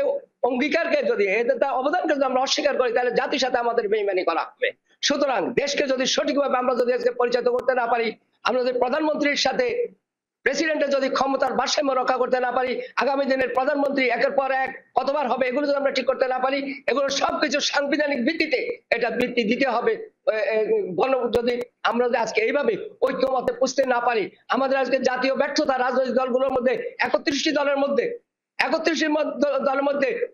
অঙ্গীকারকে যদি এদের অবদানকে যদি আমরা অস্বীকার করি তাহলে জাতির সাথে আমাদের বেইমানি করা হবে। সুতরাং দেশকে যদি সঠিকভাবে আমরা যদি আজকে পরিচালিত করতে না পারি, আমরা যদি প্রধানমন্ত্রীর সাথে প্রেসিডেন্টের যদি ক্ষমতার ভারসাম্য রক্ষা করতে না পারি, আগামী দিনের প্রধানমন্ত্রী একের পর এক কতবার হবে এগুলো যদি আমরা ঠিক করতে না পারি, এগুলো সবকিছু সাংবিধানিক ভিত্তিতে এটা ভিত্তি দিতে হবে। যদি আমরা আজকে এইভাবে ঐক্যমতে পুষতে না পারি, আমাদের আজকে জাতীয় ব্যর্থতা রাজনৈতিক দলগুলোর মধ্যে 31টি দলের মধ্যে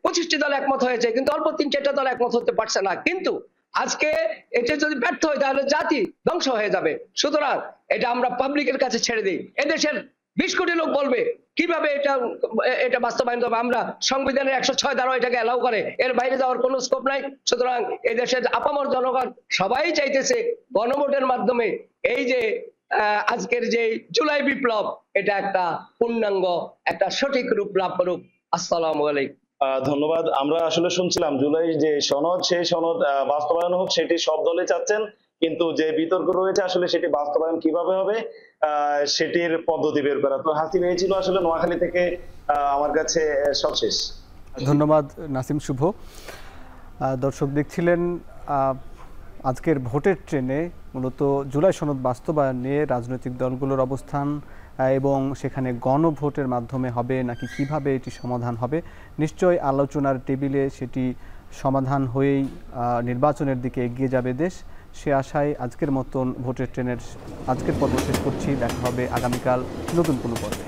25টি দল একমত হয়েছে, কিন্তু অল্প 3-4টা দল একমত হতে পারছে না। কিন্তু আজকে এটা যদি ব্যর্থ হয় তাহলে জাতি ধ্বংস হয়ে যাবে। সুতরাং এটা আমরা পাবলিকের কাছে ছেড়ে দিই। এদেশের 20 কোটি লোক বলবে কিভাবে এটা বাস্তবায়ন হবে। আমরা সংবিধানের 106 ধারা এটাকে অ্যালাউ করে, এর বাইরে যাওয়ার কোনো স্কোপ নাই। সুতরাং এই দেশের আপামর জনগণ সবাই চাইতেছে গণভোটের মাধ্যমে এই যে আজকের যে জুলাই বিপ্লব, এটা একটা পূর্ণাঙ্গ একটা সঠিক রূপ লাভ করুক। আসসালামু আলাইকুম। ধন্যবাদ। আমরা আসলে শুনছিলাম জুলাই যে সনদ, সেই সনদ বাস্তবায়ন হোক সেটি সব দলে চাচ্ছেন, কিন্তু যে বিতর্ক রয়েছে আসলে সেটি বাস্তবায়ন কিভাবে হবে সেটির পদ্ধতি বের করা। তো হাসিব, এই ছিল আসলে নোয়াখালী থেকে আমার কাছে সবশেষ। ধন্যবাদ নাসিম শুভ। দর্শক দেখছিলেন আজকের ভোটের ট্রেনে মূলত জুলাই সনদ বাস্তবায়ন নিয়ে রাজনৈতিক দলগুলোর অবস্থান এবং সেখানে গণভোটের মাধ্যমে হবে নাকি কিভাবে এটি সমাধান হবে। নিশ্চয়ই আলোচনার টেবিলে সেটি সমাধান হয়েই নির্বাচনের দিকে এগিয়ে যাবে দেশ, সে আশায় আজকের মতন ভোটের ট্রেনের আজকের পর্ব শেষ করছি। দেখা হবে আগামীকাল নতুন কোনো পর্বে।